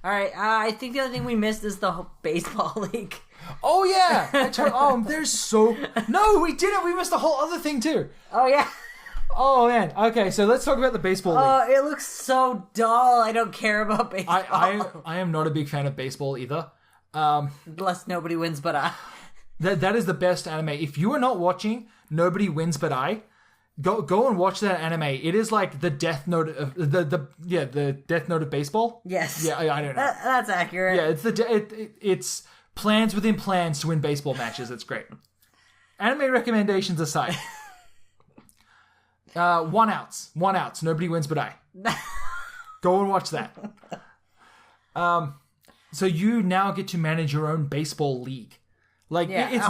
B: All right, I think the other thing we missed is the baseball league.
A: Oh, yeah! No, we didn't! We missed a whole other thing, too.
B: Oh, yeah.
A: Oh, man. Okay, so let's talk about the baseball league.
B: Oh, it looks so dull. I don't care about baseball.
A: I am not a big fan of baseball either.
B: Unless Nobody Wins But I.
A: That is the best anime. If you are not watching Nobody Wins But I, go and watch that anime. It is like the Death Note of the Death Note of baseball.
B: Yes.
A: Yeah, I don't know.
B: That's accurate.
A: Yeah, it's plans within plans to win baseball matches. It's great. Anime recommendations aside. 1 outs. Nobody Wins But I. Go and watch that. So you now get to manage your own baseball league. Like, it's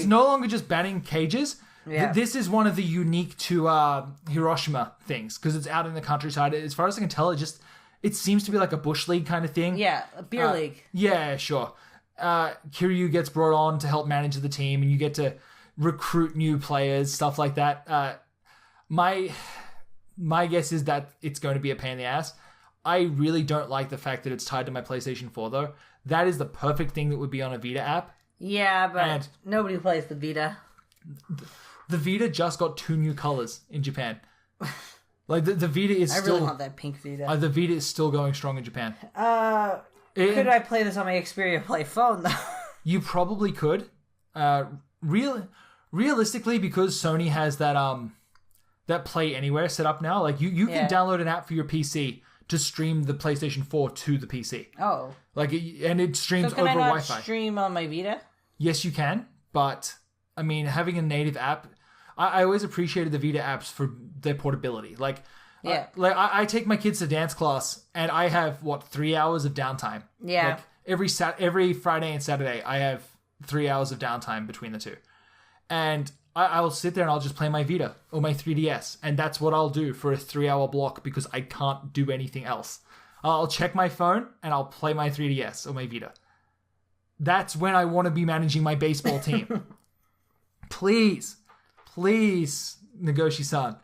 A: no longer just batting cages.
B: Yeah.
A: This is one of the unique to Hiroshima things, because it's out in the countryside. As far as I can tell, it seems to be like a bush league kind of thing.
B: Yeah, a beer league.
A: Yeah, sure. Kiryu gets brought on to help manage the team, and you get to recruit new players, stuff like that. My guess is that it's going to be a pain in the ass. I really don't like the fact that it's tied to my PlayStation 4, though. That is the perfect thing that would be on a Vita app.
B: Yeah, but nobody plays the Vita.
A: The Vita just got 2 new colors in Japan. Like, the Vita is still...
B: I really want that pink Vita.
A: The Vita is still going strong in Japan.
B: Could I play this on my Xperia Play phone, though?
A: You probably could. Realistically, because Sony has that Play Anywhere set up now, like, you can download an app for your PC to stream the PlayStation 4 to the PC.
B: Oh.
A: Like, and it streams
B: so can
A: over
B: I not
A: Wi-Fi.
B: Stream on my Vita?
A: Yes, you can, but, I mean, having a native app... I always appreciated the Vita apps for their portability. Like, I take my kids to dance class, and I have, 3 hours of downtime?
B: Yeah.
A: Like, every Friday and Saturday, I have 3 hours of downtime between the two. And I'll sit there and I'll just play my Vita or my 3DS, and that's what I'll do for a 3-hour block because I can't do anything else. I'll check my phone and I'll play my 3DS or my Vita. That's when I want to be managing my baseball team. Please, Nagoshi-san,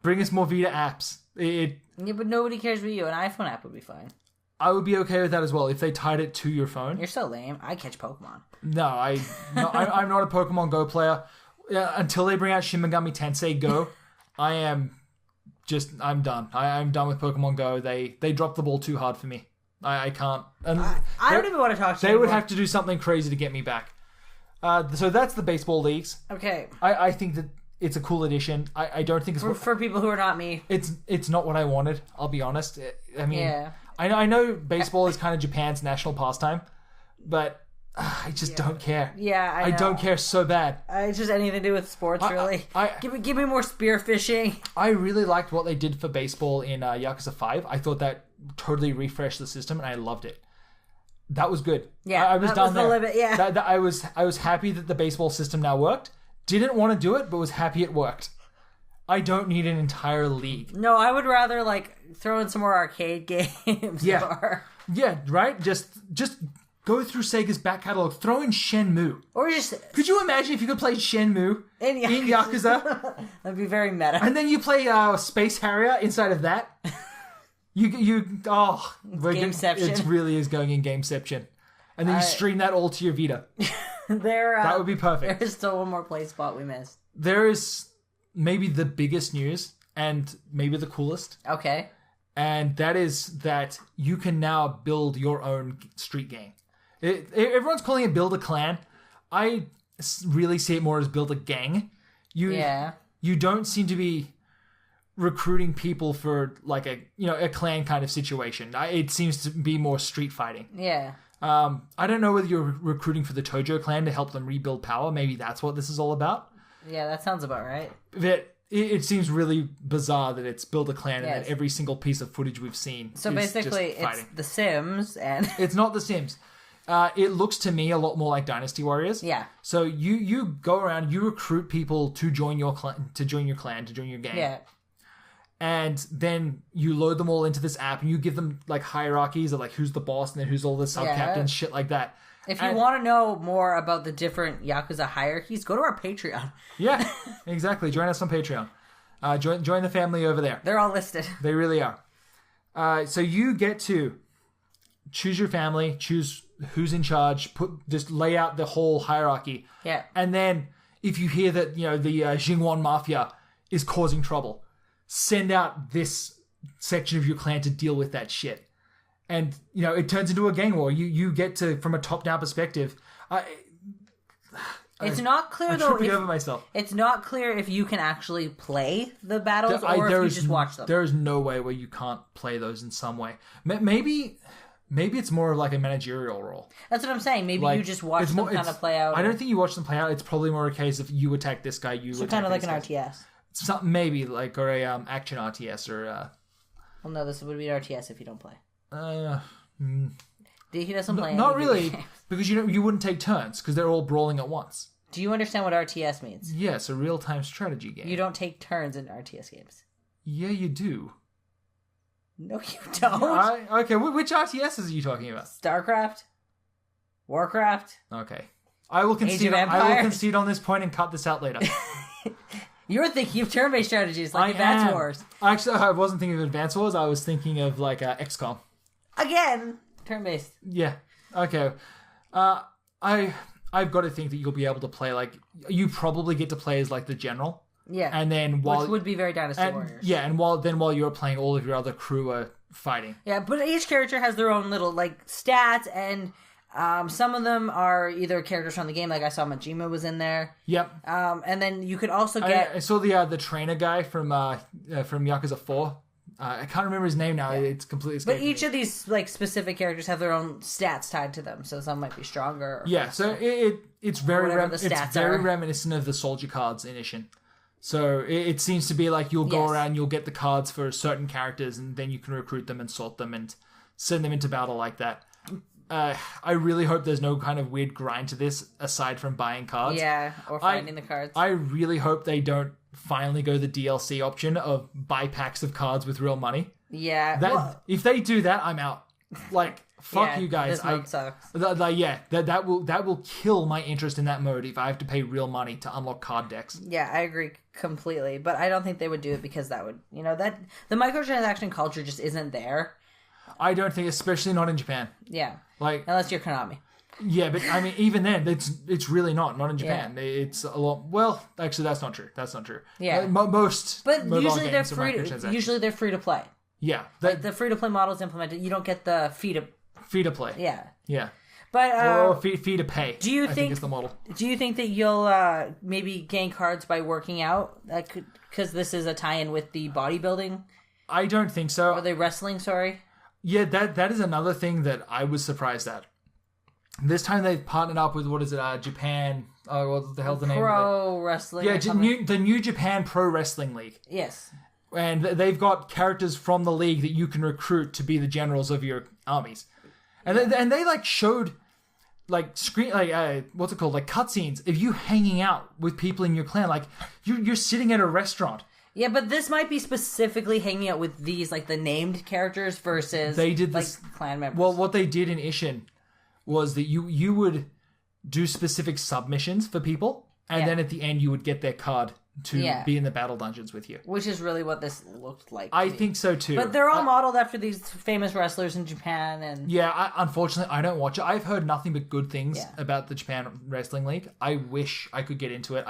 A: bring us more Vita apps.
B: Yeah, but nobody cares about you. An iPhone app would be fine.
A: I would be okay with that as well if they tied it to your phone.
B: You're so lame. I catch Pokemon.
A: No, I'm not a Pokemon Go player. Until they bring out Shin Megami Tensei Go, I'm done. I'm done with Pokemon Go. They dropped the ball too hard for me. I can't.
B: I don't even want to talk to you.
A: They would have to do something crazy to get me back. So that's the baseball leagues.
B: Okay.
A: I think that it's a cool addition. I don't think it's...
B: For people who are not me.
A: It's not what I wanted, I'll be honest. I mean,
B: yeah.
A: I know baseball is kind of Japan's national pastime, but... I just don't care.
B: Yeah, I know.
A: don't care so bad.
B: It's just anything to do with sports, really. Give me more spearfishing.
A: I really liked what they did for baseball in Yakuza 5. I thought that totally refreshed the system, and I loved it. That was good.
B: Yeah,
A: I was down there.
B: The limit, yeah.
A: I was happy that the baseball system now worked. Didn't want to do it, but was happy it worked. I don't need an entire league.
B: No, I would rather throw in some more arcade games.
A: Yeah, yeah, right. Just Go through Sega's back catalog. Throw in Shenmue.
B: Or just...
A: Could you imagine if you could play Shenmue in Yakuza?
B: That'd be very meta.
A: And then you play Space Harrier inside of that. Gameception. It really is going in Gameception. And then you stream that all to your Vita. That would be perfect.
B: There's still one more play spot we missed.
A: There is maybe the biggest news and maybe the coolest.
B: Okay.
A: And that is that you can now build your own street gang. Everyone's calling it build a clan. I really see it more as build a gang. You don't seem to be recruiting people for like a clan kind of situation. It seems to be more street fighting.
B: Yeah.
A: I don't know whether you're recruiting for the Tojo clan to help them rebuild power. Maybe that's what this is all about.
B: Yeah, that sounds about right.
A: It seems really bizarre that it's build a clan and that every single piece of footage we've seen
B: so
A: is
B: basically
A: just fighting.
B: It's The Sims and...
A: It's not The Sims. It looks to me a lot more like Dynasty Warriors.
B: Yeah.
A: So you go around, you recruit people to join your clan, to join your gang.
B: Yeah.
A: And then you load them all into this app and you give them like hierarchies of like who's the boss and then who's all the sub-captains, shit like that.
B: If you want to know more about the different Yakuza hierarchies, go to our Patreon.
A: Yeah, exactly. Join us on Patreon. Join the family over there.
B: They're all listed.
A: They really are. So you get to choose your family, choose who's in charge, just lay out the whole hierarchy.
B: Yeah.
A: And then if you hear that, the Xingwan Mafia is causing trouble, send out this section of your clan to deal with that shit. And, it turns into a gang war. You get to, from a top-down perspective...
B: It's not clear,
A: I'm
B: though.
A: tripping over myself.
B: It's not clear if you can actually play the battles or if you just watch them.
A: There is no way where you can't play those in some way. Maybe it's more of like a managerial role.
B: That's what I'm saying. Maybe you just watch them kind of play out.
A: I don't think you watch them play out. It's probably more a case of you attack this guy, you attack this guy.
B: So kind of like an RTS.
A: Maybe like or a action RTS or.
B: Well, no, this would be an RTS if you don't play. He doesn't play.
A: Not really, because you wouldn't take turns because they're all brawling at once.
B: Do you understand what RTS means?
A: Yes, a real-time strategy game.
B: You don't take turns in RTS games.
A: Yeah, you do.
B: No, you don't.
A: Okay, which RTSs are you talking about?
B: StarCraft? Warcraft?
A: Okay. I will concede on this point and cut this out later.
B: You're thinking of turn-based strategies like Advance Wars.
A: Actually, I wasn't thinking of Advance Wars. I was thinking of like XCOM.
B: Again, turn-based.
A: Yeah. Okay. I've got to think that you'll be able to play like you probably get to play as like the general.
B: Yeah.
A: And then which
B: would be very Dynasty Warriors.
A: Yeah, and while you're playing, all of your other crew are fighting.
B: Yeah, but each character has their own little like stats, and some of them are either characters from the game, like I saw Majima was in there.
A: Yep.
B: And then you could also get.
A: I saw the trainer guy from Yakuza 4. I can't remember his name now. Yeah. It's completely escaped
B: But each of these like specific characters have their own stats tied to them, so some might be stronger.
A: Yeah, so it's very reminiscent of the soldier cards in Ishin. So it seems to be like you'll go around, you'll get the cards for certain characters, and then you can recruit them and sort them and send them into battle like that. I really hope there's no kind of weird grind to this aside from buying cards.
B: Yeah, or finding the cards.
A: I really hope they don't finally go the DLC option of buy packs of cards with real money.
B: Yeah.
A: If they do that, I'm out. Like, fuck you guys.
B: This mode sucks.
A: That will kill my interest in that mode if I have to pay real money to unlock card decks.
B: Yeah, I agree completely. But I don't think they would do it because that would, that the microtransaction culture just isn't there.
A: I don't think, especially not in Japan.
B: Yeah.
A: Like,
B: unless you're Konami.
A: Yeah, but I mean, even then, it's really not in Japan. Yeah. It's a lot. Well, actually, that's not true.
B: Yeah,
A: most.
B: But usually they're free. Usually they're free to play.
A: Yeah,
B: the free to play model is implemented. You don't get the fee to
A: play.
B: Yeah. But
A: or fee to pay.
B: Do you think
A: is the model?
B: Do you think that you'll maybe gain cards by working out? Because this is a tie-in with the bodybuilding.
A: I don't think so.
B: Or the wrestling? Sorry.
A: Yeah, that is another thing that I was surprised at. This time they've partnered up with, what is it, Japan... Oh, what the hell's the name of it?
B: Pro Wrestling.
A: Yeah, the New Japan Pro Wrestling League.
B: Yes.
A: And they've got characters from the league that you can recruit to be the generals of your armies. And they like showed like what's it called? Like cutscenes of you hanging out with people in your clan. Like you're sitting at a restaurant.
B: Yeah, but this might be specifically hanging out with these like the named characters versus
A: they did
B: like
A: this,
B: clan members.
A: Well, what they did in Ishin was that you would do specific submissions for people, and then at the end you would get their card to be in the battle dungeons with you.
B: Which is really what this looked like.
A: I think so too.
B: But they're all modeled after these famous wrestlers in Japan. And
A: unfortunately, I don't watch it. I've heard nothing but good things about the Japan Wrestling League. I wish I could get into it.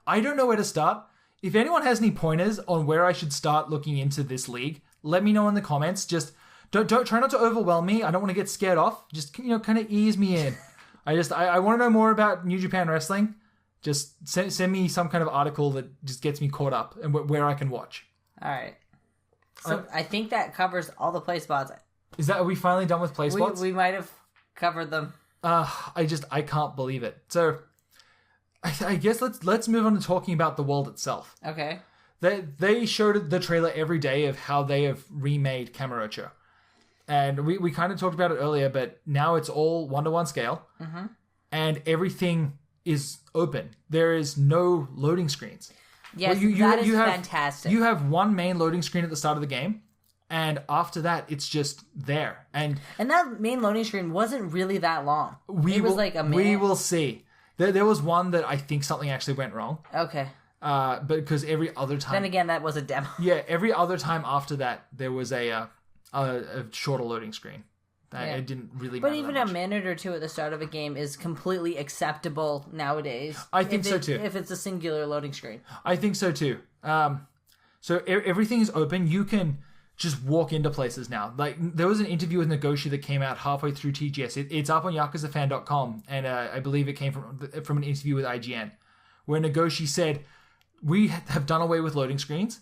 A: I don't know where to start. If anyone has any pointers on where I should start looking into this league, let me know in the comments. Just don't try not to overwhelm me. I don't want to get scared off. Just kind of ease me in. I want to know more about New Japan Wrestling. Just send me some kind of article that just gets me caught up and where I can watch.
B: All right. So I think that covers all the play spots.
A: Are we finally done with play spots?
B: We might have covered them.
A: I can't believe it. So I guess let's move on to talking about the world itself.
B: Okay.
A: They showed the trailer every day of how they have remade Kamurocho. And we kind of talked about it earlier, but now it's all 1-to-1 scale. Mm-hmm. And everything is open. There is no loading screens.
B: Yes, that is fantastic.
A: You have one main loading screen at the start of the game, and after that, it's just there. And
B: that main loading screen wasn't really that long. It was like a minute.
A: We will see. There was one that I think something actually went wrong.
B: Okay.
A: But because every other time...
B: Then again, that was a demo.
A: Yeah, every other time after that, there was a shorter loading screen. It didn't really matter.
B: But even a minute or two at the start of a game is completely acceptable nowadays.
A: I think so too.
B: If it's a singular loading screen.
A: I think so too. So everything is open. You can just walk into places now. Like, there was an interview with Nagoshi that came out halfway through TGS. It's up on yakuzafan.com, and I believe it came from an interview with IGN, where Nagoshi said, "We have done away with loading screens.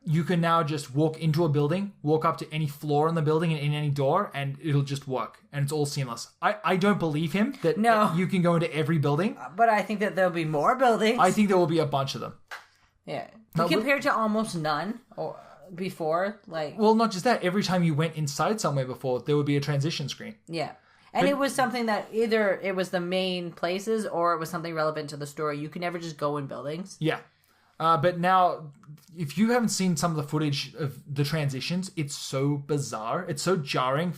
A: You can now just walk into a building, walk up to any floor in the building and in any door, and it'll just work. And it's all seamless." I don't believe him that you can go into every building.
B: But I think that there'll be more buildings.
A: I think there will be a bunch of them.
B: Yeah. But compared to almost none or before, like...
A: Well, not just that. Every time you went inside somewhere before, there would be a transition screen.
B: Yeah. And it was something that either it was the main places or it was something relevant to the story. You could never just go in buildings.
A: Yeah. But now, if you haven't seen some of the footage of the transitions, it's so bizarre. It's so jarring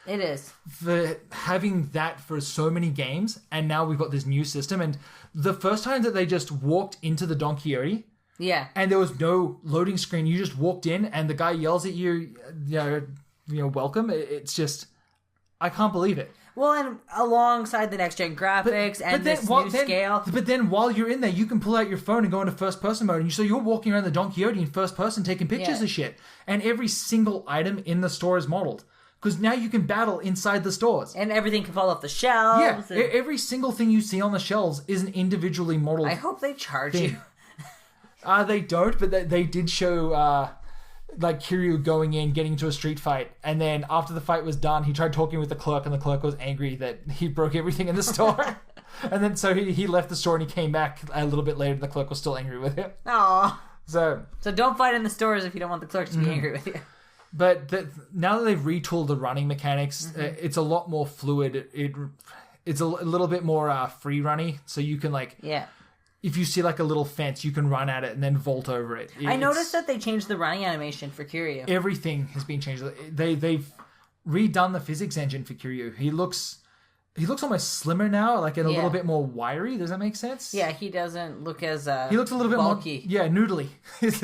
B: It is.
A: For having that for so many games, and now we've got this new system. And the first time that they just walked into the Don Quixote, and there was no loading screen, you just walked in, and the guy yells at you, welcome. It's just, I can't believe it.
B: Well, and alongside the next-gen graphics and this new scale.
A: But then while you're in there, you can pull out your phone and go into first-person mode. And so you're walking around the Don Quixote in first person taking pictures of shit. And every single item in the store is modeled. Because now you can battle inside the stores.
B: And everything can fall off the shelves.
A: Yeah, every single thing you see on the shelves is an individually modeled
B: I hope they charge you.
A: They don't, but they did show... like Kiryu going in, getting into a street fight, and then after the fight was done, he tried talking with the clerk, and the clerk was angry that he broke everything in the store. And then so he left the store, and he came back a little bit later, and the clerk was still angry with him.
B: Aww.
A: So
B: don't fight in the stores if you don't want the clerk to be angry with you.
A: But now that they've retooled the running mechanics, it's a lot more fluid. It's a little bit more free runny, so you can if you see like a little fence, you can run at it and then vault over it.
B: I noticed that they changed the running animation for Kiryu.
A: Everything has been changed. They've redone the physics engine for Kiryu. He looks almost slimmer now, like and a little bit more wiry. Does that make sense?
B: Yeah, he doesn't look as
A: he looks a little
B: bulky.
A: Bit more noodly. is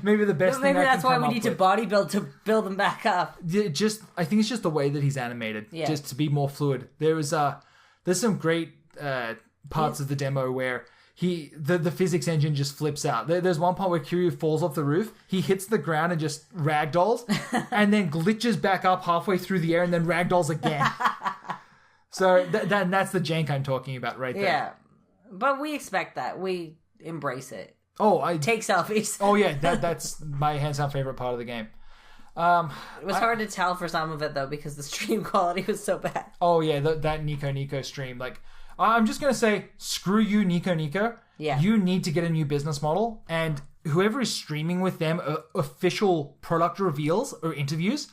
A: maybe the best thing.
B: Maybe that's why we need to bodybuild to build him back up.
A: I think it's just the way that he's animated, just to be more fluid. There's some great parts of the demo where the physics engine just flips out. There's one part where Kiryu falls off the roof. He hits the ground and just ragdolls, and then glitches back up halfway through the air, and then ragdolls again. So that's the jank I'm talking about right there.
B: Yeah, but we expect that. We embrace it.
A: Oh,
B: take selfies.
A: Oh yeah, that's my hands down favorite part of the game.
B: It was hard to tell for some of it though because the stream quality was so bad.
A: Oh yeah, that Nico stream, like. I'm just going to say, screw you, Nico.
B: Yeah.
A: You need to get a new business model, and whoever is streaming with them official product reveals or interviews,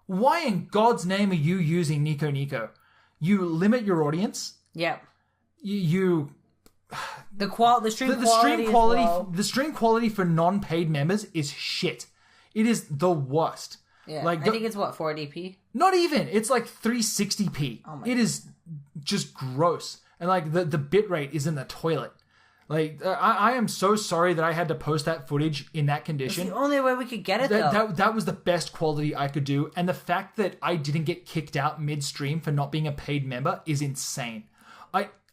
A: why in God's name are you using Nico? You limit your audience.
B: Yeah.
A: The
B: stream quality
A: for non-paid members is shit. It is the worst.
B: Yeah,
A: Like,
B: I think it's what, 480p?
A: not even. It's like 360p.
B: Oh my
A: it is just gross. And like the bit rate is in the toilet. Like I am so sorry that I had to post that footage in that condition.
B: It's the only way we could get it, though.
A: That was the best quality I could do. And the fact that I didn't get kicked out midstream for not being a paid member is insane.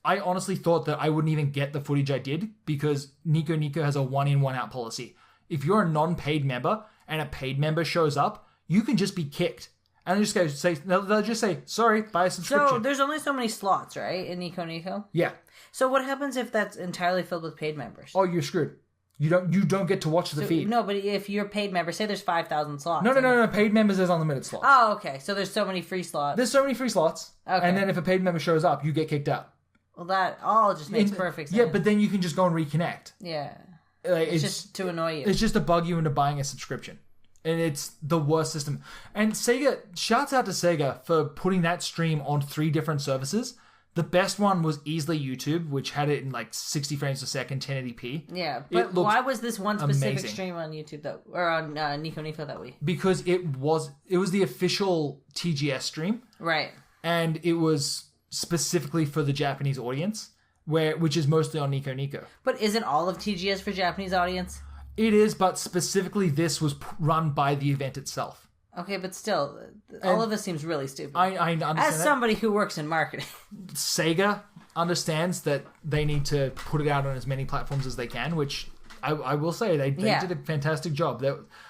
A: I honestly thought that I wouldn't even get the footage I did because Nico Nico has a 1-in, 1-out policy. If you're a non-paid member and a paid member shows up, you can just be kicked. And they'll just say, sorry, buy a subscription.
B: So there's only so many slots, right, in Nico Nico?
A: Yeah.
B: So what happens if that's entirely filled with paid members?
A: Oh, you're screwed. You don't get to watch the feed.
B: No, but if you're a paid member, say there's 5,000 slots.
A: No. Paid members there's unlimited slots.
B: Oh, okay. So there's so many free slots.
A: There's so many free slots.
B: Okay.
A: And then if a paid member shows up, you get kicked out.
B: Well, that all just makes perfect sense.
A: Yeah, but then you can just go and reconnect.
B: Yeah.
A: Like,
B: It's just to annoy you.
A: It's just to bug you into buying a subscription. And it's the worst system. And Sega, shouts out to Sega for putting that stream on 3 different services. The best one was easily YouTube, which had it in like 60 frames a second, 1080p.
B: Yeah, but why was this one specific
A: amazing.
B: stream on YouTube or on Nico Nico that week?
A: Because it was the official TGS stream.
B: Right.
A: And it was specifically for the Japanese audience, which is mostly on Nico Nico.
B: But isn't all of TGS for Japanese audience?
A: It is, but specifically this was run by the event itself.
B: Okay, but still, all of this seems really stupid.
A: I understand
B: As somebody who works in marketing.
A: Sega understands that they need to put it out on as many platforms as they can, which I will say they did a fantastic job.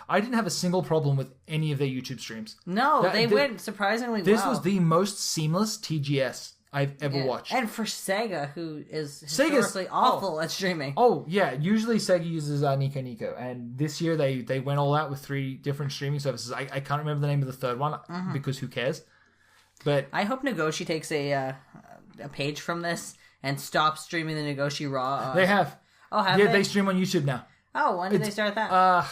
A: I didn't have a single problem with any of their YouTube streams.
B: No, they went surprisingly well.
A: This was the most seamless TGS I've ever watched.
B: And for Sega, who is historically awful at streaming.
A: Oh, yeah. Usually Sega uses Nico Nico. And this year they went all out with 3 different streaming services. I can't remember the name of the third one because who cares? But
B: I hope Nagoshi takes a page from this and stops streaming the Nagoshi Raw.
A: They have.
B: Oh, have they?
A: Yeah, they stream on YouTube now.
B: Oh, when did they start that?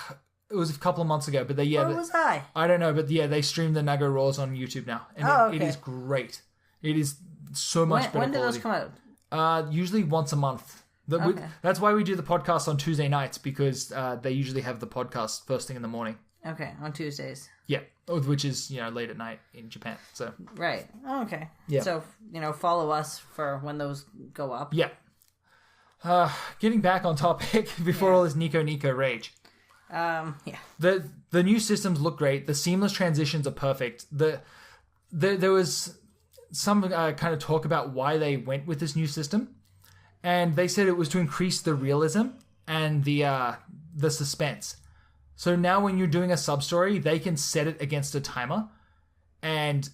A: It was a couple of months ago, but
B: Where was I?
A: I don't know, but yeah, they stream the Nago Raws on YouTube now. And
B: okay.
A: It is great. It is so much better
B: When do
A: quality.
B: those come out?
A: Usually once a month. That's why we do the podcast on Tuesday nights, because they usually have the podcast first thing in the morning.
B: Okay, on Tuesdays.
A: Yeah, which is late at night in Japan. So
B: right. Oh, okay.
A: Yeah.
B: So follow us for when those go up.
A: Yeah. Getting back on topic before all this Nico Nico rage.
B: Yeah.
A: The new systems look great. The seamless transitions are perfect. There was some kind of talk about why they went with this new system, and they said it was to increase the realism and the suspense. So now when you're doing a sub-story, they can set it against a timer, and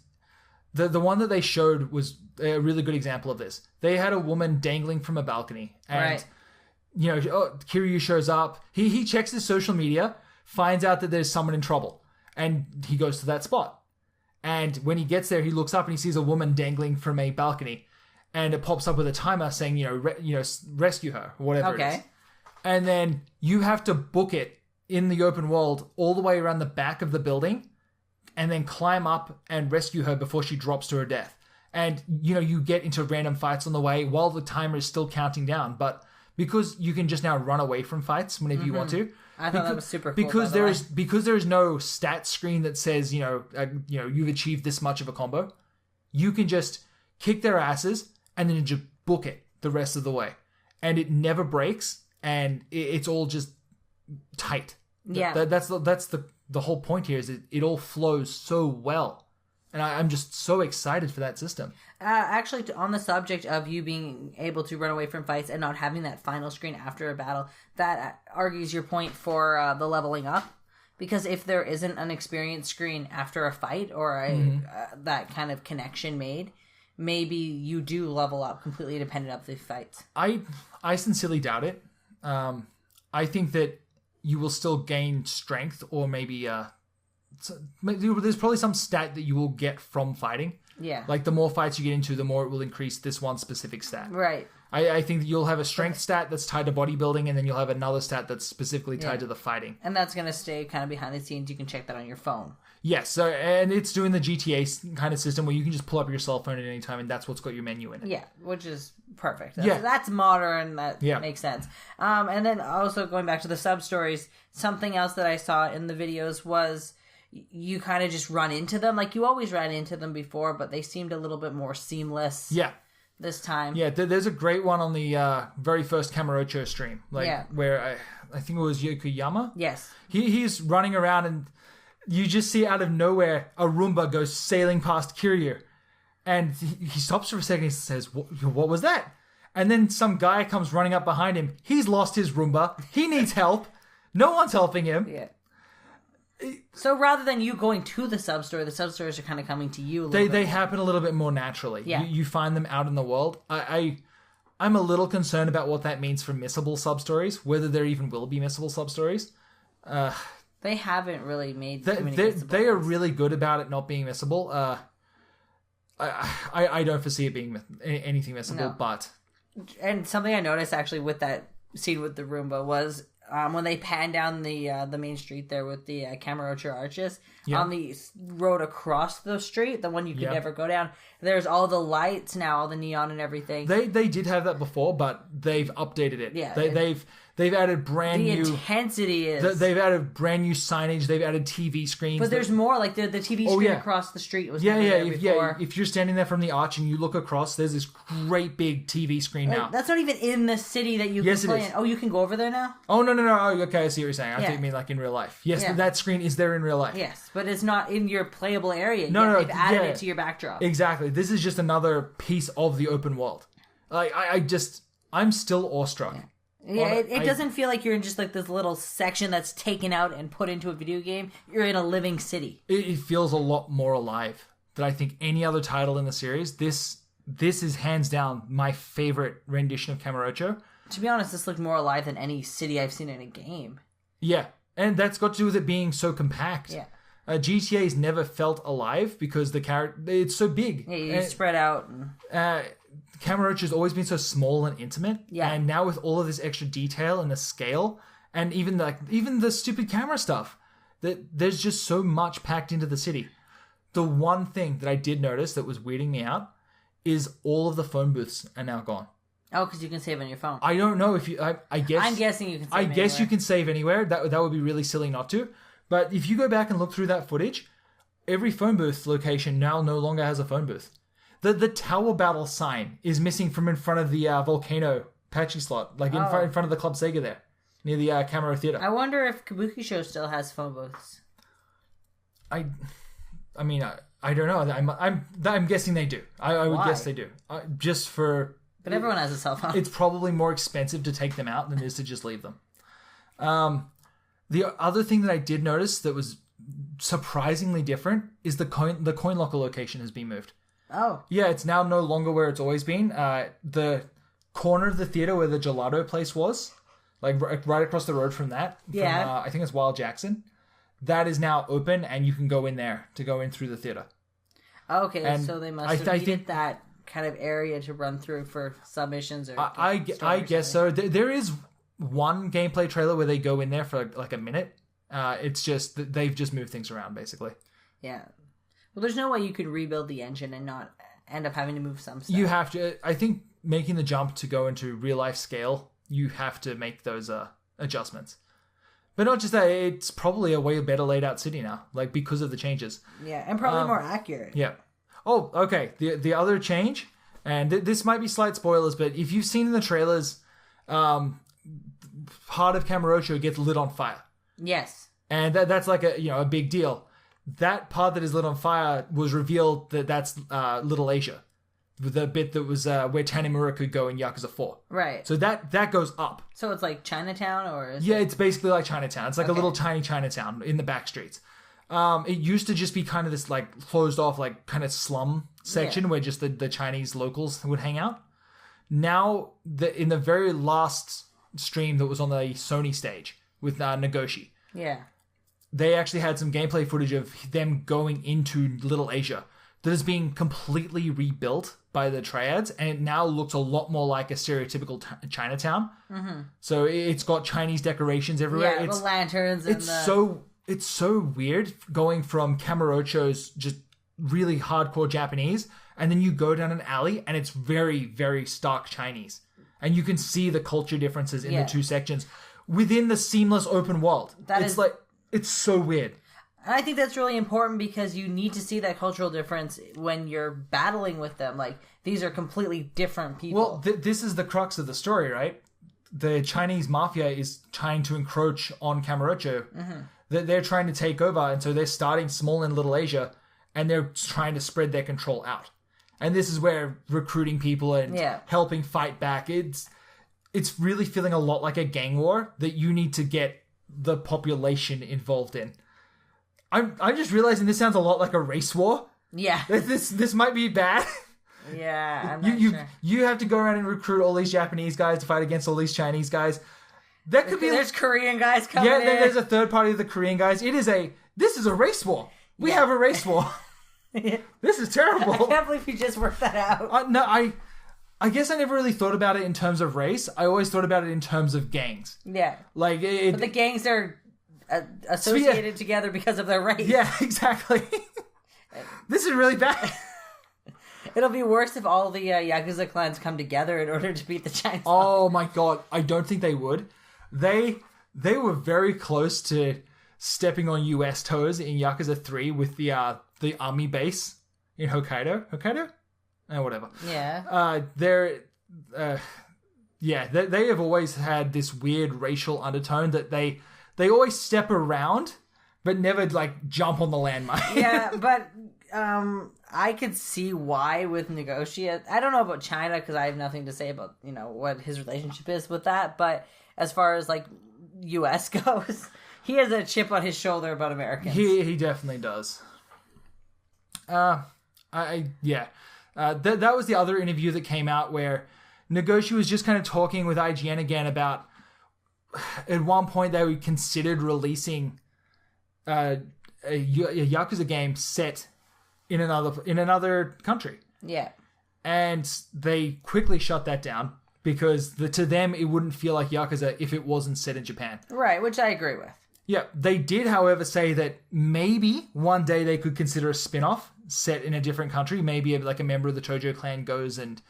A: the one that they showed was a really good example of this. They had a woman dangling from a balcony, and Kiryu shows up. He checks his social media, finds out that there's someone in trouble, and he goes to that spot. And when he gets there, he looks up and he sees a woman dangling from a balcony, and it pops up with a timer saying, rescue her, or whatever it is. And then you have to book it in the open world all the way around the back of the building, and then climb up and rescue her before she drops to her death. And, you get into random fights on the way while the timer is stistill counting down. But because you can just now run away from fights whenever you want to.
B: I thought that was super cool.
A: Because there is no stat screen that says, you've achieved this much of a combo. You can just kick their asses and then just book it the rest of the way. And it never breaks, and it's all just tight.
B: Yeah.
A: That's the whole point here, is it all flows so well. And I'm just so excited for that system.
B: Actually, on the subject of you being able to run away from fights and not having that final screen after a battle, that argues your point for the leveling up. Because if there isn't an experience screen after a fight or that kind of connection made, maybe you do level up completely independent of the fights.
A: I sincerely doubt it. I think that you will still gain strength, or maybe there's probably some stat that you will get from fighting.
B: Yeah.
A: Like the more fights you get into, the more it will increase this one specific stat.
B: Right.
A: I think that you'll have a strength stat that's tied to bodybuilding, and then you'll have another stat that's specifically tied to the fighting.
B: And that's going to stay kind of behind the scenes. You can check that on your phone.
A: Yes. So, and it's doing the GTA kind of system where you can just pull up your cell phone at any time, and that's what's got your menu in it.
B: Yeah, which is perfect.
A: Yeah.
B: That's modern. That makes sense. And then also going back to the sub-stories, something else that I saw in the videos was you kind of just run into them. Like, you always ran into them before, but they seemed a little bit more seamless this time.
A: Yeah, there's a great one on the very first Kamurocho stream. Where I think it was Yokoyama?
B: Yes.
A: He's running around and you just see out of nowhere a Roomba goes sailing past Kiryu. And he stops for a second and says, what was that? And then some guy comes running up behind him. He's lost his Roomba. He needs help. No one's helping him.
B: Yeah. So rather than you going to the sub-story, the sub-stories are kind of coming to you a little bit.
A: They happen a little bit more naturally.
B: Yeah.
A: You find them out in the world. I'm a little concerned about what that means for missable sub-stories, whether there even will be missable sub-stories.
B: They haven't really made too many missable
A: They are really good about it not being missable. I don't foresee it being anything missable, but...
B: And something I noticed actually with that scene with the Roomba was when they pan down the main street there with the Kamurocho arches, on the road across the street, the one you could never go down, there's all the lights now, all the neon and everything.
A: They did have that before, but they've updated it.
B: Yeah,
A: They've added brand new...
B: The intensity is...
A: They've added brand new signage. They've added TV screens.
B: But there's more. Like, the TV screen across the street was never there before.
A: If you're standing there from the arch and you look across, there's this great big TV screen now.
B: That's not even in the city that you can play in. Oh, you can go over there now?
A: Oh, no. Oh, okay, I see what you're saying. I think you mean like in real life. Yes, that screen is there in real life.
B: Yes, but it's not in your playable area.
A: No,
B: they've added it to your backdrop.
A: Exactly. This is just another piece of the open world. Like, I'm still awestruck.
B: Yeah. Yeah, it doesn't feel like you're in just like this little section that's taken out and put into a video game. You're in a living city.
A: It feels a lot more alive than I think any other title in the series. This is hands down my favorite rendition of Kamurocho.
B: To be honest, this looked more alive than any city I've seen in a game.
A: Yeah, and that's got to do with it being so compact.
B: Yeah.
A: GTA's never felt alive because it's so big.
B: Yeah, you spread out.
A: Kamurocho's always been so small and intimate.
B: Yeah.
A: And now with all of this extra detail and the scale, and even the stupid camera stuff, that there's just so much packed into the city. The one thing that I did notice that was weirding me out is all of the phone booths are now gone.
B: Oh, because you can save on your phone.
A: I don't know if you... I guess...
B: I'm guessing you can save
A: I guess
B: anywhere.
A: you can save anywhere. That would be really silly not to. But if you go back and look through that footage, every phone booth location now no longer has a phone booth. The tower battle sign is missing from in front of the volcano patchy slot, like in front of the Club Sega there, near the Camaro Theater.
B: I wonder if Kabuki Show still has phone booths.
A: I mean, I don't know. I'm guessing they do. I would guess they do. Just for...
B: But everyone has a cell phone.
A: It's probably more expensive to take them out than it is to just leave them. The other thing that I did notice that was surprisingly different is the coin locker location has been moved.
B: Oh.
A: Yeah, it's now no longer where it's always been. The corner of the theater where the gelato place was, like right across the road from that.
B: Yeah.
A: From, I think it's Wild Jackson. That is now open and you can go in there to go in through the theater.
B: Okay,
A: and
B: so they must have needed that kind of area to run through for submissions or...
A: I guess so. There is one gameplay trailer where they go in there for like a minute. It's just that they've just moved things around, basically.
B: Yeah. Well, there's no way you could rebuild the engine and not end up having to move some stuff.
A: You have to. I think making the jump to go into real life scale, you have to make those adjustments. But not just that, it's probably a way better laid out city now, like because of the changes.
B: Yeah, and probably more accurate.
A: Yeah. Oh, okay. The other change, and this might be slight spoilers, but if you've seen in the trailers, part of Kamurocho gets lit on fire.
B: Yes.
A: And that's like a big deal. That part that is lit on fire was revealed that's Little Asia. The bit that was where Tanimura could go in Yakuza 4.
B: Right.
A: So that goes up.
B: So it's like Chinatown or...
A: It's basically like Chinatown. It's like a little tiny Chinatown in the back streets. It used to just be kind of this like closed off like kind of slum section where just the Chinese locals would hang out. Now, in the very last stream that was on the Sony stage with Nagoshi.
B: Yeah.
A: They actually had some gameplay footage of them going into Little Asia that is being completely rebuilt by the Triads, and it now looks a lot more like a stereotypical Chinatown. Mm-hmm. So it's got Chinese decorations everywhere.
B: Yeah, the lanterns.
A: It's so weird going from Kamurocho's just really hardcore Japanese, and then you go down an alley, and it's very, very stark Chinese. And you can see the culture differences in the two sections within the seamless open world. It's so weird.
B: And I think that's really important because you need to see that cultural difference when you're battling with them. Like, these are completely different people.
A: Well, this is the crux of the story, right? The Chinese mafia is trying to encroach on Kamurocho. Mm-hmm. They're trying to take over, and so they're starting small in Little Asia, and they're trying to spread their control out. And this is where recruiting people and helping fight back, it's really feeling a lot like a gang war that you need to get the population involved in. I'm just realizing this sounds a lot like a race war.
B: Yeah.
A: This might be bad.
B: Yeah, I'm not sure.
A: You have to go around and recruit all these Japanese guys to fight against all these Chinese guys. That could be.
B: There's Korean guys coming in.
A: Yeah, there's a third party of the Korean guys. This is a race war. We have a race war. This is terrible.
B: I can't believe you just worked that out.
A: No, I guess I never really thought about it in terms of race. I always thought about it in terms of gangs.
B: Yeah.
A: Like
B: but the gangs are associated together because of their race.
A: Yeah, exactly. This is really bad.
B: It'll be worse if all the Yakuza clans come together in order to beat the Chinese.
A: Oh my god, I don't think they would. They were very close to stepping on US toes in Yakuza 3 with the army base in Hokkaido. Hokkaido? Whatever.
B: Yeah.
A: They have always had this weird racial undertone that they always step around, but never like jump on the landmine.
B: Yeah, but I could see why with negotiate. I don't know about China because I have nothing to say about what his relationship is with that. But as far as like U.S. goes, he has a chip on his shoulder about Americans.
A: He definitely does. That was the other interview that came out where Nagoshi was just kind of talking with IGN again about at one point they considered releasing a Yakuza game set in another country.
B: Yeah.
A: And they quickly shut that down because to them it wouldn't feel like Yakuza if it wasn't set in Japan.
B: Right, which I agree with.
A: Yeah, they did, however, say that maybe one day they could consider a spin-off set in a different country. Maybe like a member of the Tojo clan goes and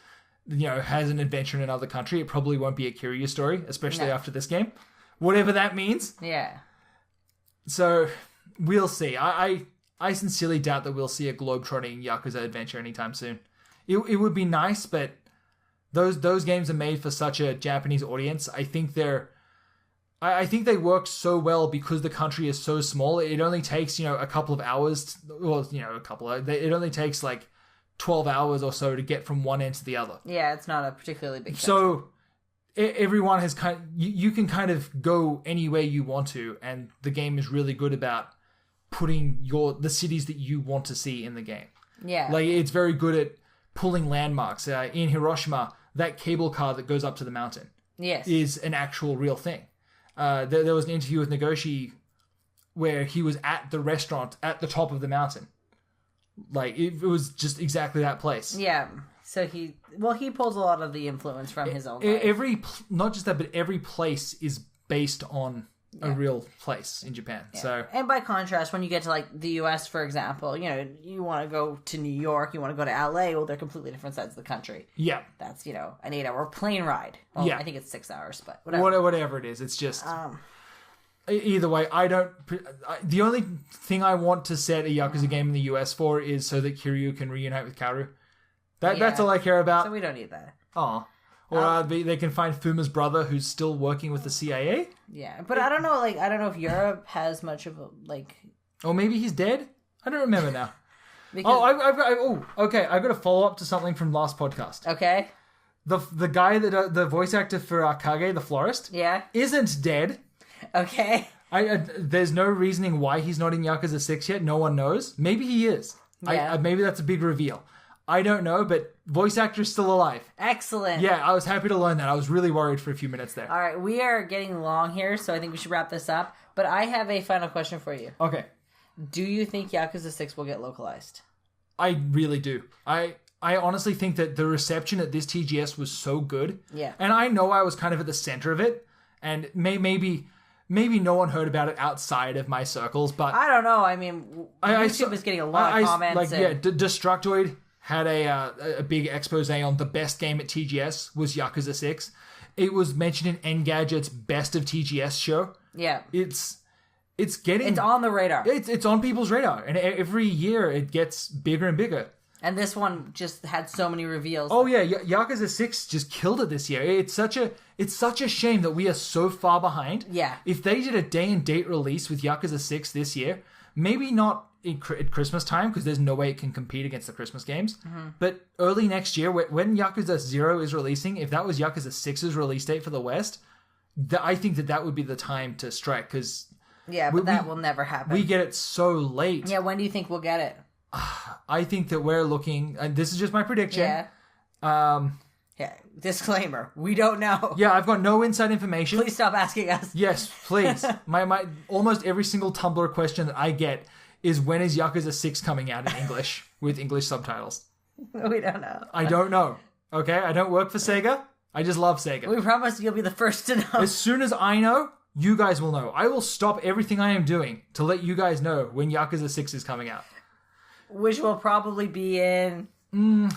A: has an adventure in another country. It probably won't be a Kiryu story, especially after this game. Whatever that means.
B: Yeah.
A: So, we'll see. I sincerely doubt that we'll see a globetrotting Yakuza adventure anytime soon. It would be nice, but those games are made for such a Japanese audience. I think they work so well because the country is so small. It only takes, a couple of hours. It only takes like 12 hours or so to get from one end to the other.
B: Yeah, it's not a particularly big country.
A: So everyone has you can kind of go anywhere you want to, and the game is really good about putting the cities that you want to see in the game.
B: Yeah.
A: Like, it's very good at pulling landmarks. In Hiroshima, that cable car that goes up to the mountain is an actual real thing. There was an interview with Nagoshi where he was at the restaurant at the top of the mountain. Like, it was just exactly that place.
B: Yeah. So he pulls a lot of the influence from his own life.
A: Not just that, but every place is based on a real place in Japan.
B: Yeah.
A: So,
B: and by contrast, when you get to like the US, for example, you want to go to New York, you want to go to LA, well, they're completely different sides of the country.
A: Yeah.
B: That's, an 8-hour plane ride. Well, I think it's 6 hours, but
A: whatever. Whatever it is, it's just either way, the only thing I want to set a Yakuza game in the US for is so that Kiryu can reunite with Kaoru. That's all I care about.
B: So we don't need that.
A: Oh. Or they can find Fuma's brother who's still working with the CIA.
B: Yeah, but I don't know. Like, I don't know if Europe has much of a like.
A: Or maybe he's dead. I don't remember now. I've got a follow up to something from last podcast.
B: Okay.
A: The guy that the voice actor for Kage the florist.
B: Yeah.
A: Isn't dead.
B: Okay.
A: There's no reasoning why he's not in Yakuza 6 yet. No one knows. Maybe he is.
B: Yeah.
A: Maybe that's a big reveal. I don't know, but voice actor is still alive.
B: Excellent.
A: Yeah, I was happy to learn that. I was really worried for a few minutes there.
B: All right, we are getting long here, so I think we should wrap this up. But I have a final question for you.
A: Okay.
B: Do you think Yakuza 6 will get localized?
A: I really do. I honestly think that the reception at this TGS was so good.
B: Yeah.
A: And I know I was kind of at the center of it, and maybe no one heard about it outside of my circles, but
B: I don't know. I mean, YouTube is getting a lot of comments.
A: Destructoid had a big expose on the best game at TGS was Yakuza 6. It was mentioned in Engadget's Best of TGS show.
B: Yeah.
A: It's it's getting...
B: It's on the radar.
A: It's on people's radar. And every year it gets bigger and bigger.
B: And this one just had so many reveals.
A: Oh yeah, Yakuza 6 just killed it this year. It's such a shame that we are so far behind.
B: Yeah.
A: If they did a day and date release with Yakuza 6 this year, maybe not at Christmas time, because there's no way it can compete against the Christmas games, but early next year, when Yakuza 0 is releasing, if that was Yakuza 6's release date for the West, I think that would be the time to strike, because...
B: Yeah, but that will never happen.
A: We get it so late.
B: Yeah, when do you think we'll get it?
A: I think that we're looking, and this is just my prediction.
B: Yeah. Yeah. Disclaimer: we don't know.
A: Yeah, I've got no inside information.
B: Please stop asking us.
A: Yes, please. my almost every single Tumblr question that I get is, when is Yakuza 6 coming out in English with English subtitles?
B: We don't know.
A: I don't know. Okay, I don't work for SEGA. I just love SEGA.
B: We promise you'll be the first to know.
A: As soon as I know, you guys will know. I will stop everything I am doing to let you guys know when Yakuza 6 is coming out.
B: Which will probably be in...
A: I'm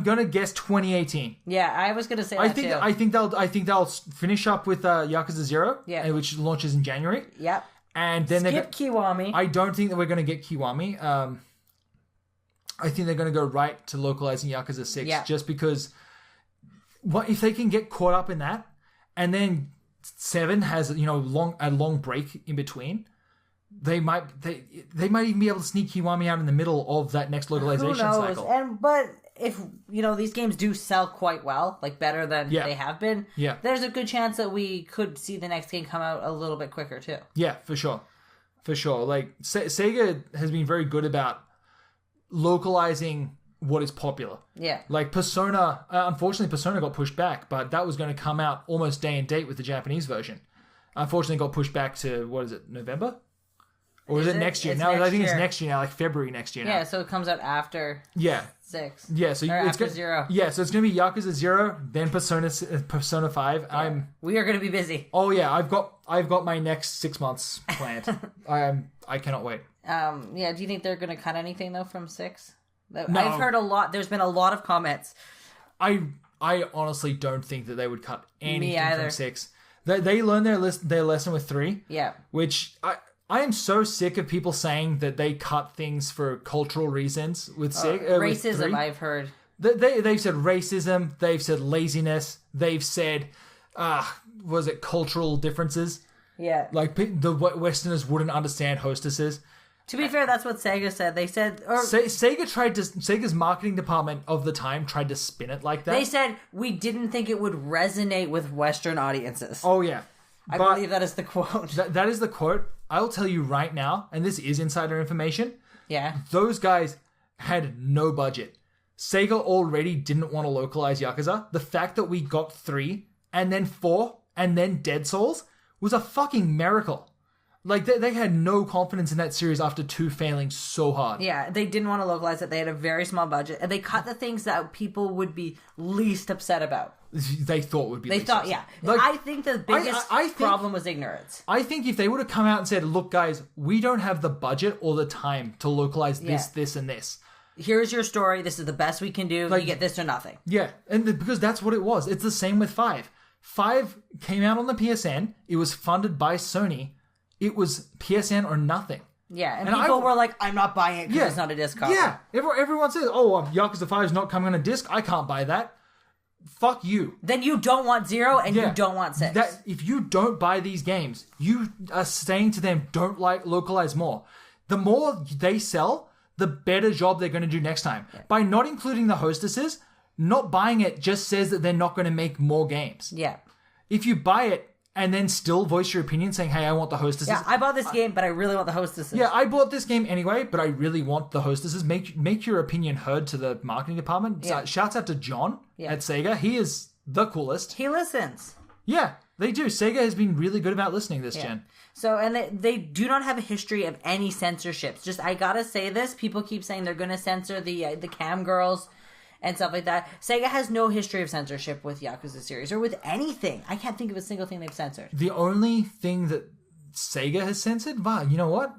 A: gonna guess 2018.
B: Yeah, I was gonna say that too.
A: I think they'll finish up with Yakuza 0, which launches in January.
B: Yep.
A: And then
B: skip Kiwami.
A: I don't think that we're gonna get Kiwami. I think they're gonna go right to localizing Yakuza 6, just because what if they can get caught up in that, and then 7 has a long break in between. They might even be able to sneak Kiwami out in the middle of that next localization cycle.
B: But if these games do sell quite well, like better than they have been, there's a good chance that we could see the next game come out a little bit quicker too. Yeah,
A: for sure. Like Sega has been very good about localizing what is popular. Yeah. Like Persona, unfortunately Persona got pushed back, but that was going to come out almost day and date with the Japanese version. Unfortunately got pushed back to, November? Or is it next year? No, I think it's next year now, like February next year now.
B: Yeah, so it comes out after 6.
A: Yeah, so
B: after 0.
A: Yeah, so it's going to be Yakuza 0, then Persona 5. Yeah.
B: We are going to be busy.
A: Oh yeah, I've got my next 6 months planned. I cannot wait.
B: Do you think they're going to cut anything though from 6? No. I've heard a lot. There's been a lot of comments.
A: I honestly don't think that they would cut anything from 6. They learned their lesson with 3. Yeah. Which I am so sick of people saying that they cut things for cultural reasons with
B: racism.
A: With
B: I've heard
A: they've said racism. They've said laziness. They've said, was it cultural differences? Yeah, like the Westerners wouldn't understand hostesses.
B: To be fair, that's what Sega said. They said...
A: Sega's marketing department of the time tried to spin it like that.
B: They said, we didn't think it would resonate with Western audiences.
A: Oh, yeah.
B: I believe that is the quote.
A: That is the quote. I'll tell you right now, and this is insider information. Yeah. Those guys had no budget. Sega already didn't want to localize Yakuza. The fact that we got 3, and then 4, and then Dead Souls was a fucking miracle. Like, they had no confidence in that series after 2 failing so hard.
B: Yeah, they didn't want to localize it. They had a very small budget. And they cut the things that people would be least upset about.
A: They thought would be least
B: upset.
A: Yeah.
B: Like, I think the biggest problem was ignorance.
A: I think if they would have come out and said, look, guys, we don't have the budget or the time to localize this, this, and this.
B: Here's your story. This is the best we can do. Like, you get this or nothing.
A: Yeah, and because that's what it was. It's the same with 5. 5 came out on the PSN. It was funded by Sony. It was PSN or nothing.
B: Yeah, and people were like, I'm not buying it because it's not a disc copy.
A: Yeah, everyone says, Yakuza 5 is not coming on a disc. I can't buy that. Fuck you.
B: Then you don't want 0 and you don't want 6.
A: If you don't buy these games, you are saying to them, don't localize more. The more they sell, the better job they're going to do next time. Yeah. By not including the hostesses, not buying it just says that they're not going to make more games. Yeah. If you buy it, and then still voice your opinion saying, hey, I want the hostesses.
B: Yeah, I bought this game, but I really want the hostesses.
A: Yeah, I bought this game anyway, but I really want the hostesses. Make your opinion heard to the marketing department. Yeah. Shouts out to John at Sega. He is the coolest.
B: He listens.
A: Yeah, they do. Sega has been really good about listening this gen.
B: So, and they do not have a history of any censorships. Just, I gotta say this, people keep saying they're gonna censor the cam girls and stuff like that. Sega has no history of censorship with Yakuza series or with anything. I can't think of a single thing they've censored.
A: The only thing that Sega has censored, you know what?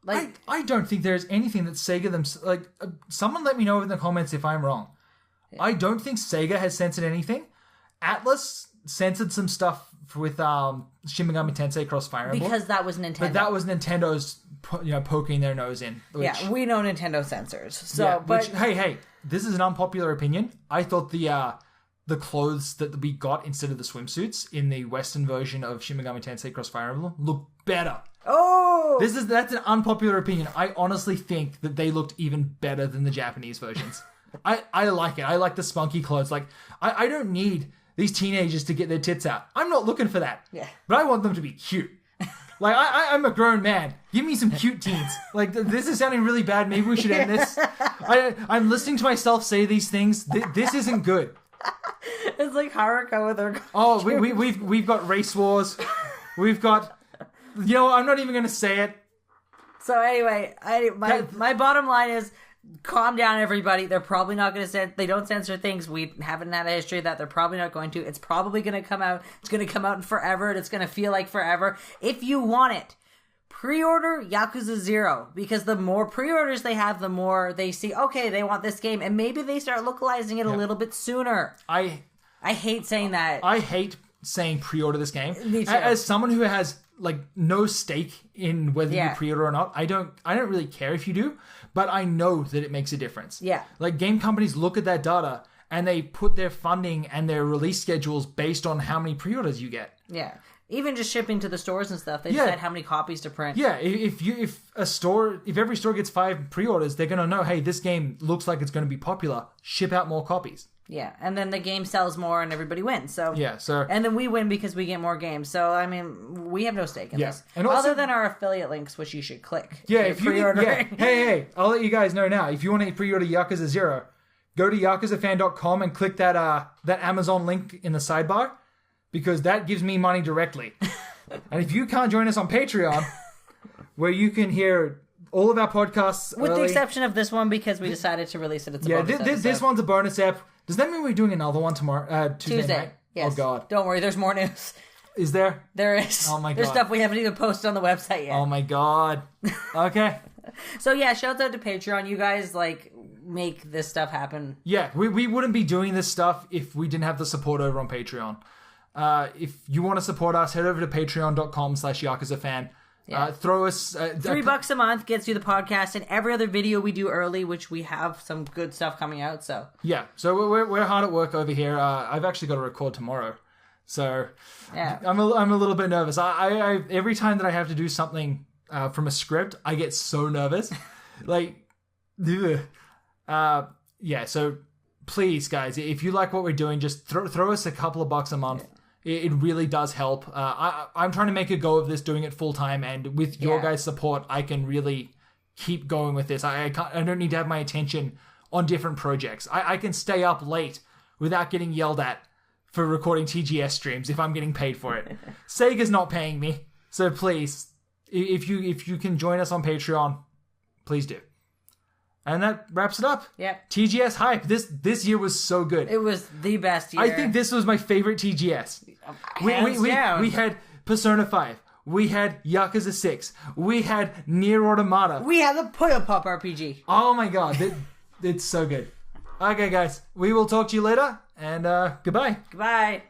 A: Like, I don't think there's anything that Sega someone let me know in the comments if I'm wrong. Yeah. I don't think Sega has censored anything. Atlus censored some stuff Shin Megami Tensei Cross Fire Emblem.
B: Because that was Nintendo.
A: But that was Nintendo's, poking their nose in.
B: Yeah, we know Nintendo censors. So, but
A: hey, this is an unpopular opinion. I thought the clothes that we got instead of the swimsuits in the Western version of Shin Megami Tensei Cross Fire Emblem look better.
B: Oh!
A: That's an unpopular opinion. I honestly think that they looked even better than the Japanese versions. I like it. I like the spunky clothes. Like, I don't need these teenagers to get their tits out. I'm not looking for that.
B: Yeah.
A: But I want them to be cute. Like, I'm a grown man. Give me some cute teens. Like, this is sounding really bad. Maybe we should end this. I'm listening to myself say these things. This isn't good.
B: It's like Haruka with her.
A: Oh, we've got race wars. We've got... I'm not even going to say it.
B: So anyway, my bottom line is, calm down, everybody. They're probably not going to they don't censor things. We haven't had a history of that. They're probably not going to. It's probably going to come out. It's going to come out in forever, and it's going to feel like forever. If you want it, pre-order Yakuza 0, because the more pre-orders they have, the more they see, okay, they want this game, and maybe they start localizing it a little bit sooner. I hate saying that.
A: I hate saying pre-order this game.
B: Me too.
A: As someone who has no stake in whether you pre-order or not, I don't really care if you do, but I know that it makes a difference.
B: Yeah.
A: Like, game companies look at that data and they put their funding and their release schedules based on how many pre-orders you get.
B: Yeah. Even just shipping to the stores and stuff, they decide how many copies to print.
A: Yeah, if every store gets 5 pre-orders, they're going to know, hey, this game looks like it's going to be popular. Ship out more copies.
B: Yeah, and then the game sells more and everybody wins. So and then we win because we get more games. So I mean, we have no stake in this,
A: and also,
B: other than our affiliate links, which you should click.
A: Yeah, if you hey, I'll let you guys know now. If you want to pre-order Yakuza 0, go to yakuzafan.com and click that Amazon link in the sidebar, because that gives me money directly. And if you can't join us on Patreon, where you can hear all of our podcasts
B: with
A: early,
B: the exception of this one, because we decided to release it. It's a bonus
A: this one's a bonus ep. Does that mean we're doing another one tomorrow? Tuesday night?
B: Yes.
A: Oh, God.
B: Don't worry, there's more news.
A: Is there?
B: There is.
A: Oh, my God.
B: There's stuff we haven't even posted on the website yet.
A: Oh, my God. Okay.
B: So, yeah, shouts out to Patreon. You guys, make this stuff happen.
A: Yeah, we wouldn't be doing this stuff if we didn't have the support over on Patreon. If you want to support us, head over to patreon.com/YakuzaFan. Yeah. Throw us...
B: $3 a month gets you the podcast and every other video we do early, which we have some good stuff coming out, so...
A: Yeah, so we're hard at work over here. I've actually got to record tomorrow. So
B: yeah.
A: I'm a little bit nervous. I every time that I have to do something from a script, I get so nervous. Yeah, so please, guys, if you like what we're doing, just throw us a couple of bucks a month. Yeah. It really does help. I'm trying to make a go of this, doing it full time, and with your guys' support, I can really keep going with this. I don't need to have my attention on different projects. I can stay up late without getting yelled at for recording TGS streams if I'm getting paid for it. Sega's not paying me, so please, if you can join us on Patreon, please do. And that wraps it up.
B: Yeah.
A: TGS hype. This year was so good.
B: It was the best year.
A: I think this was my favorite TGS. We had Persona 5. We had Yakuza 6. We had Nier Automata.
B: We had the Puyo Pop RPG.
A: Oh my God. It's so good. Okay, guys. We will talk to you later. And goodbye.
B: Goodbye.